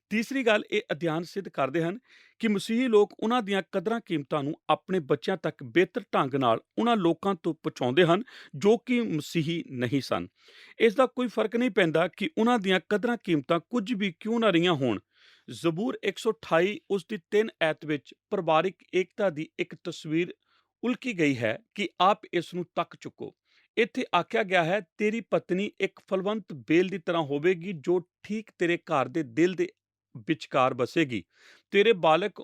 ਤੀਸਰੀ ਗੱਲ ਇਹ ਅਧਿਐਨ ਸਿੱਧ ਕਰਦੇ ਹਨ ਕਿ ਮਸੀਹੀ ਲੋਕ ਉਹਨਾਂ ਦੀਆਂ ਕਦਰਾਂ ਕੀਮਤਾਂ ਨੂੰ ਆਪਣੇ ਬੱਚਿਆਂ ਤੱਕ ਬਿਹਤਰ ਢੰਗ ਨਾਲ ਉਹਨਾਂ ਲੋਕਾਂ ਤੋਂ ਪਹੁੰਚਾਉਂਦੇ ਹਨ ਜੋ ਕਿ ਮਸੀਹੀ ਨਹੀਂ ਸਨ। ਇਸ ਦਾ ਕੋਈ ਫਰਕ ਨਹੀਂ ਪੈਂਦਾ ਕਿ ਉਹਨਾਂ ਦੀਆਂ ਕਦਰਾਂ ਕੀਮਤਾਂ ਕੁਝ ਵੀ ਕਿਉਂ ਨਾ ਰਹੀਆਂ ਹੋਣ। ਜ਼ਬੂਰ 128 ਉਸ ਦੀ 3 ਐਤ ਵਿੱਚ ਪਰਿਵਾਰਿਕ ਏਕਤਾ ਦੀ ਇੱਕ ਤਸਵੀਰ ਉਲਕੀ ਗਈ ਹੈ ਕਿ ਆਪ ਇਸ ਨੂੰ ਤੱਕ ਚੁੱਕੋ। ਇੱਥੇ ਆਖਿਆ ਗਿਆ ਹੈ ਤੇਰੀ ਪਤਨੀ ਇੱਕ ਫਲਵੰਤ ਬੇਲ ਦੀ ਤਰ੍ਹਾਂ ਹੋਵੇਗੀ ਜੋ ਠੀਕ ਤੇਰੇ ਘਰ ਦੇ ਦਿਲ ਦੇ ਵਿਚਕਾਰ ਬਸੇਗੀ। ਤੇਰੇ ਬਾਲਕ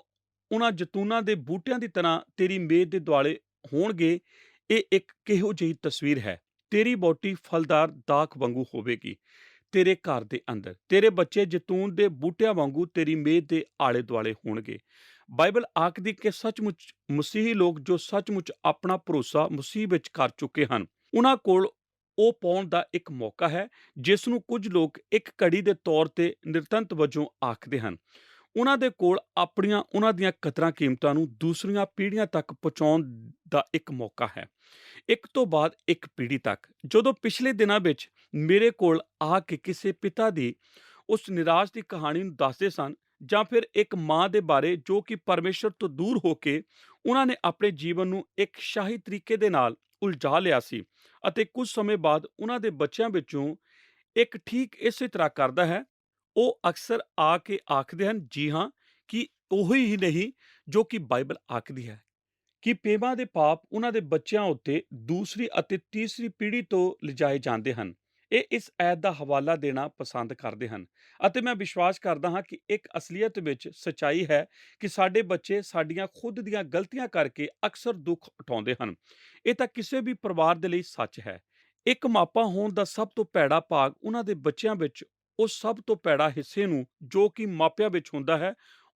ਉਹਨਾਂ ਜਤੂਨਾਂ ਦੇ ਬੂਟਿਆਂ ਦੀ ਤਰ੍ਹਾਂ ਤੇਰੀ ਮੇਜ਼ ਦੇ ਦੁਆਲੇ ਹੋਣਗੇ। ਇਹ ਇੱਕ ਕਿਹੋ ਜਿਹੀ ਤਸਵੀਰ ਹੈ। ਤੇਰੀ ਬੋਟੀ ਫਲਦਾਰ ਦਾਖ ਵਾਂਗੂ ਹੋਵੇਗੀ ਤੇਰੇ ਘਰ ਦੇ ਅੰਦਰ। ਤੇਰੇ ਬੱਚੇ ਜੈਤੂਨ ਦੇ ਬੂਟਿਆਂ ਵਾਂਗੂ ਤੇਰੀ ਮੇਜ਼ ਦੇ ਆਲੇ ਦੁਆਲੇ ਹੋਣਗੇ। ਬਾਈਬਲ ਆਖਦੀ ਕਿ ਸੱਚਮੁੱਚ ਮਸੀਹੀ ਲੋਕ ਜੋ ਸੱਚਮੁੱਚ ਆਪਣਾ ਭਰੋਸਾ ਮਸੀਹ ਵਿੱਚ ਕਰ ਚੁੱਕੇ ਹਨ ਉਹਨਾਂ ਕੋਲ ਉਹ ਪਾਉਣ ਦਾ ਇੱਕ ਮੌਕਾ ਹੈ ਜਿਸ ਨੂੰ ਕੁਝ ਲੋਕ ਇੱਕ ਘੜੀ ਦੇ ਤੌਰ ਤੇ ਨਿਰਤੰਤ ਵਜੋਂ ਆਖਦੇ ਹਨ। ਉਹਨਾਂ ਦੇ ਕੋਲ ਆਪਣੀਆਂ ਉਹਨਾਂ ਦੀਆਂ ਕਦਰਾਂ ਕੀਮਤਾਂ ਨੂੰ ਦੂਸਰੀਆਂ ਪੀੜ੍ਹੀਆਂ ਤੱਕ ਪਹੁੰਚਾਉਣ ਦਾ ਇੱਕ ਮੌਕਾ ਹੈ ਇੱਕ ਤੋਂ ਬਾਅਦ ਇੱਕ ਪੀੜ੍ਹੀ ਤੱਕ। ਜਦੋਂ ਪਿਛਲੇ ਦਿਨਾਂ ਵਿੱਚ ਮੇਰੇ ਕੋਲ ਆ ਕੇ ਕਿਸੇ ਪਿਤਾ ਦੀ ਉਸ ਨਿਰਾਸ਼ ਦੀ ਕਹਾਣੀ ਨੂੰ ਦੱਸਦੇ ਸਨ ਜਾਂ ਫਿਰ ਇੱਕ ਮਾਂ ਦੇ ਬਾਰੇ ਜੋ ਕਿ ਪਰਮੇਸ਼ਰ ਤੋਂ ਦੂਰ ਹੋ ਕੇ ਉਹਨਾਂ ਨੇ ਆਪਣੇ ਜੀਵਨ ਨੂੰ ਇੱਕ ਸ਼ਾਹੀ ਤਰੀਕੇ ਦੇ ਨਾਲ ਉਲਝਾ ਲਿਆ ਸੀ ਅਤੇ ਕੁਝ ਸਮੇਂ ਬਾਅਦ ਉਹਨਾਂ ਦੇ ਬੱਚਿਆਂ ਵਿੱਚੋਂ ਇੱਕ ਠੀਕ ਇਸੇ ਤਰ੍ਹਾਂ ਕਰਦਾ ਹੈ ਉਹ ਅਕਸਰ ਆ ਕੇ ਆਖਦੇ ਹਨ ਜੀ ਹਾਂ ਕਿ ਉਹੀ ਹੀ ਨਹੀਂ ਜੋ ਕਿ ਬਾਈਬਲ ਆਖਦੀ ਹੈ ਕਿ ਪੇਮਾਂ ਦੇ ਪਾਪ ਉਹਨਾਂ ਦੇ ਬੱਚਿਆਂ ਉੱਤੇ ਦੂਸਰੀ ਅਤੇ ਤੀਸਰੀ ਪੀੜ੍ਹੀ ਤੋਂ ਲਿਜਾਏ ਜਾਂਦੇ ਹਨ। ਇਹ ਇਸ ਐਤ ਦਾ ਹਵਾਲਾ ਦੇਣਾ ਪਸੰਦ ਕਰਦੇ ਹਨ ਅਤੇ ਮੈਂ ਵਿਸ਼ਵਾਸ ਕਰਦਾ ਹਾਂ ਕਿ ਇੱਕ ਅਸਲੀਅਤ ਵਿੱਚ ਸੱਚਾਈ ਹੈ ਕਿ ਸਾਡੇ ਬੱਚੇ ਸਾਡੀਆਂ ਖੁਦ ਦੀਆਂ ਗਲਤੀਆਂ ਕਰਕੇ ਅਕਸਰ ਦੁੱਖ ਉਠਾਉਂਦੇ ਹਨ। ਇਹ ਤਾਂ ਕਿਸੇ ਵੀ ਪਰਿਵਾਰ ਦੇ ਲਈ ਸੱਚ ਹੈ। ਇੱਕ ਮਾਪਾ ਹੋਣ ਦਾ ਸਭ ਤੋਂ ਭੈੜਾ ਭਾਗ ਉਹਨਾਂ ਦੇ ਬੱਚਿਆਂ ਵਿੱਚ ਉਸ ਸਭ ਤੋਂ ਭੈੜਾ ਹਿੱਸੇ ਨੂੰ ਜੋ ਕਿ ਮਾਪਿਆਂ ਵਿੱਚ ਹੁੰਦਾ ਹੈ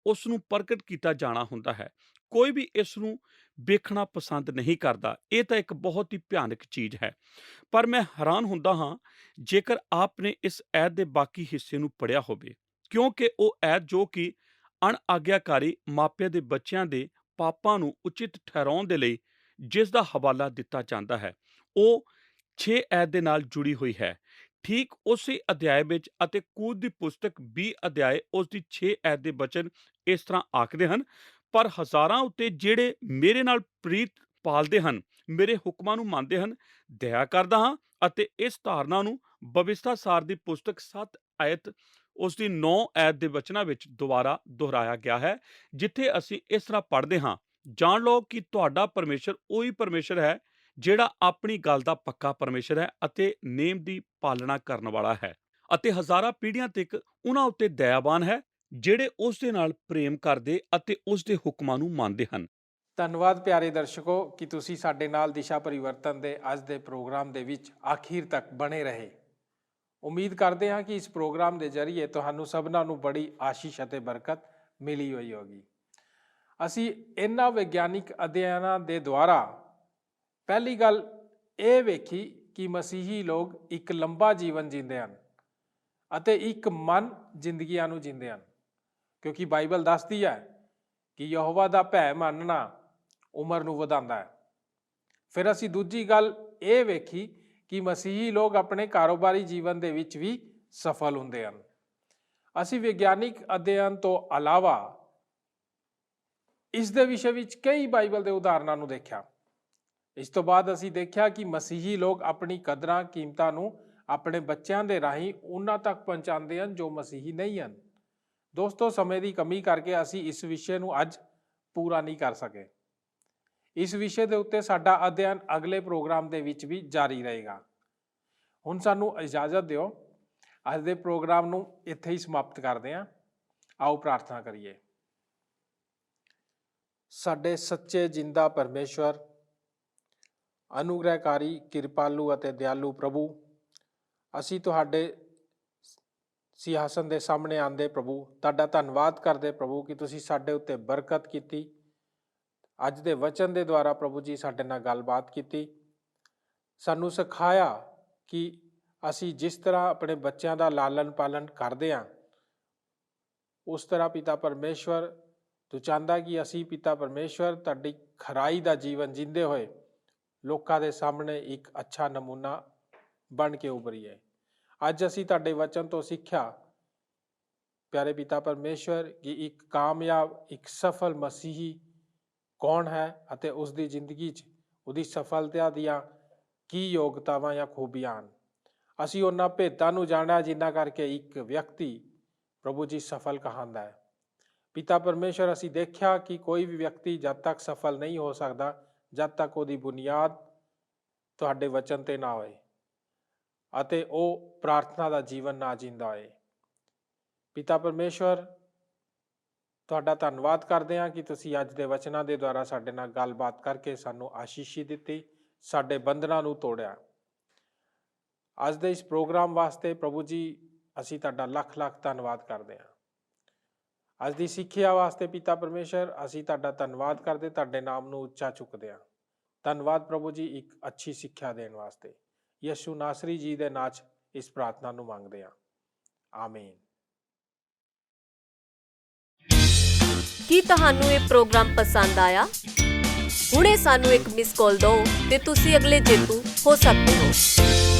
ਉਸ ਨੂੰ ਪ੍ਰਗਟ ਕੀਤਾ ਜਾਣਾ ਹੁੰਦਾ ਹੈ। ਕੋਈ ਵੀ ਇਸ ਨੂੰ ਵੇਖਣਾ ਪਸੰਦ ਨਹੀਂ ਕਰਦਾ। ਇਹ ਤਾਂ ਇੱਕ ਬਹੁਤ ਹੀ ਭਿਆਨਕ ਚੀਜ਼ ਹੈ। ਪਰ ਮੈਂ ਹੈਰਾਨ ਹੁੰਦਾ ਹਾਂ ਜੇਕਰ ਆਪ ਨੇ ਇਸ ਐਤ ਦੇ ਬਾਕੀ ਹਿੱਸੇ ਨੂੰ ਪੜ੍ਹਿਆ ਹੋਵੇ ਕਿਉਂਕਿ ਉਹ ਐਤ ਜੋ ਕਿ ਅਣਆਗਿਆਕਾਰੀ ਮਾਪਿਆਂ ਦੇ ਬੱਚਿਆਂ ਦੇ ਪਾਪਾਂ ਨੂੰ ਉਚਿਤ ਠਹਿਰਾਉਣ ਦੇ ਲਈ ਜਿਸ ਦਾ ਹਵਾਲਾ ਦਿੱਤਾ ਜਾਂਦਾ ਹੈ ਉਹ 6 ਐਤ ਦੇ ਨਾਲ ਜੁੜੀ ਹੋਈ ਹੈ। ਠੀਕ ਉਸੇ ਅਧਿਆਇ ਵਿੱਚ ਅਤੇ ਕੂਦ ਦੀ ਪੁਸਤਕ 20 ਅਧਿਆਇ ਉਸ ਦੀ 6 ਐਤ ਦੇ ਬਚਨ ਇਸ ਤਰ੍ਹਾਂ ਆਖਦੇ ਹਨ ਪਰ ਹਜ਼ਾਰਾਂ ਉੱਤੇ ਜਿਹੜੇ ਮੇਰੇ ਨਾਲ ਪ੍ਰੀਤ ਪਾਲਦੇ ਹਨ ਮੇਰੇ ਹੁਕਮਾਂ ਨੂੰ ਮੰਨਦੇ ਹਨ ਦਇਆ ਕਰਦਾ ਹਾਂ। ਅਤੇ ਇਸ ਧਾਰਨਾ ਨੂੰ ਬਵਿਸਥਾ ਸਾਰ ਦੀ ਪੁਸਤਕ 7 ਆਇਤ ਉਸ ਦੀ 9 ਐਤ ਦੇ ਵਚਨਾਂ ਵਿੱਚ ਦੁਬਾਰਾ ਦੁਹਰਾਇਆ ਗਿਆ ਹੈ ਜਿੱਥੇ ਅਸੀਂ ਇਸ ਤਰ੍ਹਾਂ ਪੜ੍ਹਦੇ ਹਾਂ ਜਾਣ ਲਓ ਕਿ ਤੁਹਾਡਾ ਪਰਮੇਸ਼ਰ ਉਹੀ ਪਰਮੇਸ਼ਰ ਹੈ ਜਿਹੜਾ ਆਪਣੀ ਗੱਲ ਦਾ ਪੱਕਾ ਪਰਮੇਸ਼ਰ ਹੈ ਅਤੇ ਨੇਮ ਦੀ ਪਾਲਣਾ ਕਰਨ ਵਾਲਾ ਹੈ ਅਤੇ ਹਜ਼ਾਰਾਂ ਪੀੜ੍ਹੀਆਂ ਤੱਕ ਉਹਨਾਂ ਉੱਤੇ ਦਇਆਵਾਨ ਹੈ ਜਿਹੜੇ ਉਸ ਦੇ ਨਾਲ ਪ੍ਰੇਮ ਕਰਦੇ ਅਤੇ ਉਸ ਦੇ ਹੁਕਮਾਂ ਨੂੰ ਮੰਨਦੇ ਹਨ। ਧੰਨਵਾਦ ਪਿਆਰੇ ਦਰਸ਼ਕੋ ਕਿ ਤੁਸੀਂ ਸਾਡੇ ਨਾਲ ਦਿਸ਼ਾ ਪਰਿਵਰਤਨ ਦੇ ਅੱਜ ਦੇ ਪ੍ਰੋਗਰਾਮ ਦੇ ਵਿੱਚ ਆਖਿਰ ਤੱਕ ਬਣੇ ਰਹੇ। ਉਮੀਦ ਕਰਦੇ ਹਾਂ ਕਿ ਇਸ ਪ੍ਰੋਗਰਾਮ ਦੇ ਜ਼ਰੀਏ ਤੁਹਾਨੂੰ ਸਭਨਾਂ ਨੂੰ ਬੜੀ ਆਸ਼ੀਸ਼ ਅਤੇ ਬਰਕਤ ਮਿਲੀ ਹੋਈ ਹੋਗੀ। ਅਸੀਂ ਇਹਨਾਂ ਵਿਗਿਆਨਿਕ ਅਧਿਐਨਾਂ ਦੇ ਦੁਆਰਾ ਪਹਿਲੀ ਗੱਲ ਇਹ ਵੇਖੀ ਕਿ ਮਸੀਹੀ ਲੋਕ ਇੱਕ ਲੰਬਾ ਜੀਵਨ ਜੀਂਦੇ ਹਨ ਅਤੇ ਇੱਕ ਮਨ ਜ਼ਿੰਦਗੀਆਂ ਨੂੰ ਜੀਂਦੇ ਹਨ, ਕਿਉਂਕਿ ਬਾਈਬਲ ਦੱਸਦੀ ਹੈ ਕਿ ਯਹੋਵਾ ਦਾ ਭੈ ਮੰਨਣਾ ਉਮਰ ਨੂੰ ਵਧਾਉਂਦਾ ਹੈ। ਫਿਰ ਅਸੀਂ ਦੂਜੀ ਗੱਲ ਇਹ ਵੇਖੀ ਕਿ ਮਸੀਹੀ ਲੋਕ ਆਪਣੇ ਕਾਰੋਬਾਰੀ ਜੀਵਨ ਦੇ ਵਿੱਚ ਵੀ ਸਫਲ ਹੁੰਦੇ ਹਨ। ਅਸੀਂ ਵਿਗਿਆਨਿਕ ਅਧਿਐਨ ਤੋਂ ਇਲਾਵਾ ਇਸ ਦੇ ਵਿਸ਼ੇ ਵਿੱਚ ਕਈ ਬਾਈਬਲ ਦੇ ਉਦਾਹਰਨਾਂ ਨੂੰ ਦੇਖਿਆ। ਇਸ ਤੋਂ ਬਾਅਦ ਅਸੀਂ ਦੇਖਿਆ ਕਿ ਮਸੀਹੀ ਲੋਕ ਆਪਣੀ ਕਦਰਾਂ ਕੀਮਤਾਂ ਨੂੰ ਆਪਣੇ ਬੱਚਿਆਂ ਦੇ ਰਾਹੀਂ ਉਹਨਾਂ ਤੱਕ ਪਹੁੰਚਾਉਂਦੇ ਹਨ ਜੋ ਮਸੀਹੀ ਨਹੀਂ ਹਨ। ਦੋਸਤੋ, ਸਮੇਂ ਦੀ ਕਮੀ ਕਰਕੇ ਅਸੀਂ ਇਸ ਵਿਸ਼ੇ ਨੂੰ ਅੱਜ ਪੂਰਾ ਨਹੀਂ ਕਰ ਸਕੇ। ਇਸ ਵਿਸ਼ੇ ਦੇ ਉੱਤੇ ਸਾਡਾ ਅਧਿਐਨ ਅਗਲੇ ਪ੍ਰੋਗਰਾਮ ਦੇ ਵਿੱਚ ਵੀ ਜਾਰੀ ਰਹੇਗਾ। ਹੁਣ ਸਾਨੂੰ ਇਜਾਜ਼ਤ ਦਿਓ, ਅੱਜ ਦੇ ਪ੍ਰੋਗਰਾਮ ਨੂੰ ਇੱਥੇ ਹੀ ਸਮਾਪਤ ਕਰਦੇ ਹਾਂ। ਆਓ ਪ੍ਰਾਰਥਨਾ ਕਰੀਏ। ਸਾਡੇ ਸੱਚੇ ਜਿੰਦਾ ਪਰਮੇਸ਼ਵਰ, ਅਨੁਗ੍ਰਹਿਕਾਰੀ, ਕਿਰਪਾਲੂ ਅਤੇ ਦਿਆਲੂ ਪ੍ਰਭੂ, ਅਸੀਂ ਤੁਹਾਡੇ ਸਿੰਹਾਸਨ ਦੇ ਸਾਹਮਣੇ ਆਂਦੇ ਪ੍ਰਭੂ, ਤੁਹਾਡਾ ਧੰਨਵਾਦ ਕਰਦੇ ਪ੍ਰਭੂ ਕਿ ਤੁਸੀਂ ਸਾਡੇ ਉੱਤੇ ਬਰਕਤ ਕੀਤੀ। ਅੱਜ ਦੇ ਵਚਨ ਦੇ ਦੁਆਰਾ ਪ੍ਰਭੂ ਜੀ ਸਾਡੇ ਨਾਲ ਗੱਲਬਾਤ ਕੀਤੀ, ਸਾਨੂੰ ਸਿਖਾਇਆ ਕਿ ਅਸੀਂ ਜਿਸ ਤਰ੍ਹਾਂ ਆਪਣੇ ਬੱਚਿਆਂ ਦਾ ਲਾਲਨ ਪਾਲਨ ਕਰਦੇ ਹਾਂ ਉਸ ਤਰ੍ਹਾਂ ਪਿਤਾ ਪਰਮੇਸ਼ਵਰ ਤੂੰ ਚਾਹੁੰਦਾ ਕਿ ਅਸੀਂ ਪਿਤਾ ਪਰਮੇਸ਼ਵਰ ਤੁਹਾਡੀ ਖਰਾਈ ਦਾ ਜੀਵਨ ਜੀਂਦੇ ਹੋਏ ਲੋਕਾਂ ਦੇ ਸਾਹਮਣੇ ਇੱਕ ਅੱਛਾ ਨਮੂਨਾ ਬਣ ਕੇ ਉਭਰੀਏ। ਅੱਜ ਅਸੀਂ ਤੁਹਾਡੇ ਵਚਨ ਤੋਂ ਸਿੱਖਿਆ ਪਿਆਰੇ ਪਿਤਾ ਪਰਮੇਸ਼ਵਰ ਕਿ ਇੱਕ ਕਾਮਯਾਬ, ਇੱਕ ਸਫਲ ਮਸੀਹੀ ਕੌਣ ਹੈ ਅਤੇ ਉਸ ਦੀ ਜ਼ਿੰਦਗੀ 'ਚ ਉਹਦੀ ਸਫਲਤਾ ਦੀਆਂ ਕੀ ਯੋਗਤਾਵਾਂ ਜਾਂ ਖੂਬੀਆਂ ਹਨ। ਅਸੀਂ ਉਹਨਾਂ ਭੇਦਾਂ ਨੂੰ ਜਾਣਿਆ ਜਿਨ੍ਹਾਂ ਕਰਕੇ ਇੱਕ ਵਿਅਕਤੀ ਪ੍ਰਭੂ ਜੀ ਸਫਲ ਕਹਾਂਦਾ ਹੈ। ਪਿਤਾ ਪਰਮੇਸ਼ਵਰ, ਅਸੀਂ ਦੇਖਿਆ ਕਿ ਕੋਈ ਵੀ ਵਿਅਕਤੀ ਜਦ ਤੱਕ ਸਫਲ ਨਹੀਂ ਹੋ ਸਕਦਾ ਜਦ ਤੱਕ ਉਹਦੀ ਬੁਨਿਆਦ ਤੁਹਾਡੇ ਵਚਨ 'ਤੇ ਨਾ ਹੋਏ ਅਤੇ ਉਹ ਪ੍ਰਾਰਥਨਾ ਦਾ ਜੀਵਨ ਨਾ ਜੀਂਦਾ ਹੋਏ। ਪਿਤਾ ਪਰਮੇਸ਼ਵਰ, ਤੁਹਾਡਾ ਧੰਨਵਾਦ ਕਰਦੇ ਹਾਂ ਕਿ ਤੁਸੀਂ ਅੱਜ ਦੇ ਵਚਨਾਂ ਦੇ ਦੁਆਰਾ ਸਾਡੇ ਨਾਲ ਗੱਲਬਾਤ ਕਰਕੇ ਸਾਨੂੰ ਆਸ਼ੀਸ਼ ਦਿੱਤੀ, ਸਾਡੇ ਬੰਧਨਾਂ ਨੂੰ ਤੋੜਿਆ। ਅੱਜ ਦੇ ਇਸ ਪ੍ਰੋਗਰਾਮ ਵਾਸਤੇ ਪ੍ਰਭੂ ਜੀ ਅਸੀਂ ਤੁਹਾਡਾ ਲੱਖ ਲੱਖ ਧੰਨਵਾਦ ਕਰਦੇ ਹਾਂ। ਅੱਜ ਦੀ ਸਿੱਖਿਆ ਵਾਸਤੇ ਪਿਤਾ ਪਰਮੇਸ਼ਵਰ ਅਸੀਂ ਤੁਹਾਡਾ ਧੰਨਵਾਦ ਕਰਦੇ, ਤੁਹਾਡੇ ਨਾਮ ਨੂੰ ਉੱਚਾ ਚੁੱਕਦੇ ਹਾਂ। ਧੰਨਵਾਦ ਪ੍ਰਭੂ ਜੀ ਇੱਕ ਅੱਛੀ ਸਿੱਖਿਆ ਦੇਣ ਵਾਸਤੇ। ਯਿਸੂ ਨਾਸਰੀ ਜੀ ਦੇ ਨਾਂ 'ਚ ਇਸ ਪ੍ਰਾਰਥਨਾ ਨੂੰ ਮੰਗਦੇ ਹਾਂ, ਆਮੀਨ। ਕੀ ਤੁਹਾਨੂੰ ਇਹ ਪ੍ਰੋਗਰਾਮ ਪਸੰਦ ਆਇਆ? ਹੁਣੇ ਸਾਨੂੰ ਇੱਕ ਮਿਸ ਕਾਲ ਦਿਓ ਤੇ ਤੁਸੀਂ ਅਗਲੇ ਜੇਤੂ ਹੋ ਸਕਦੇ ਹੋ।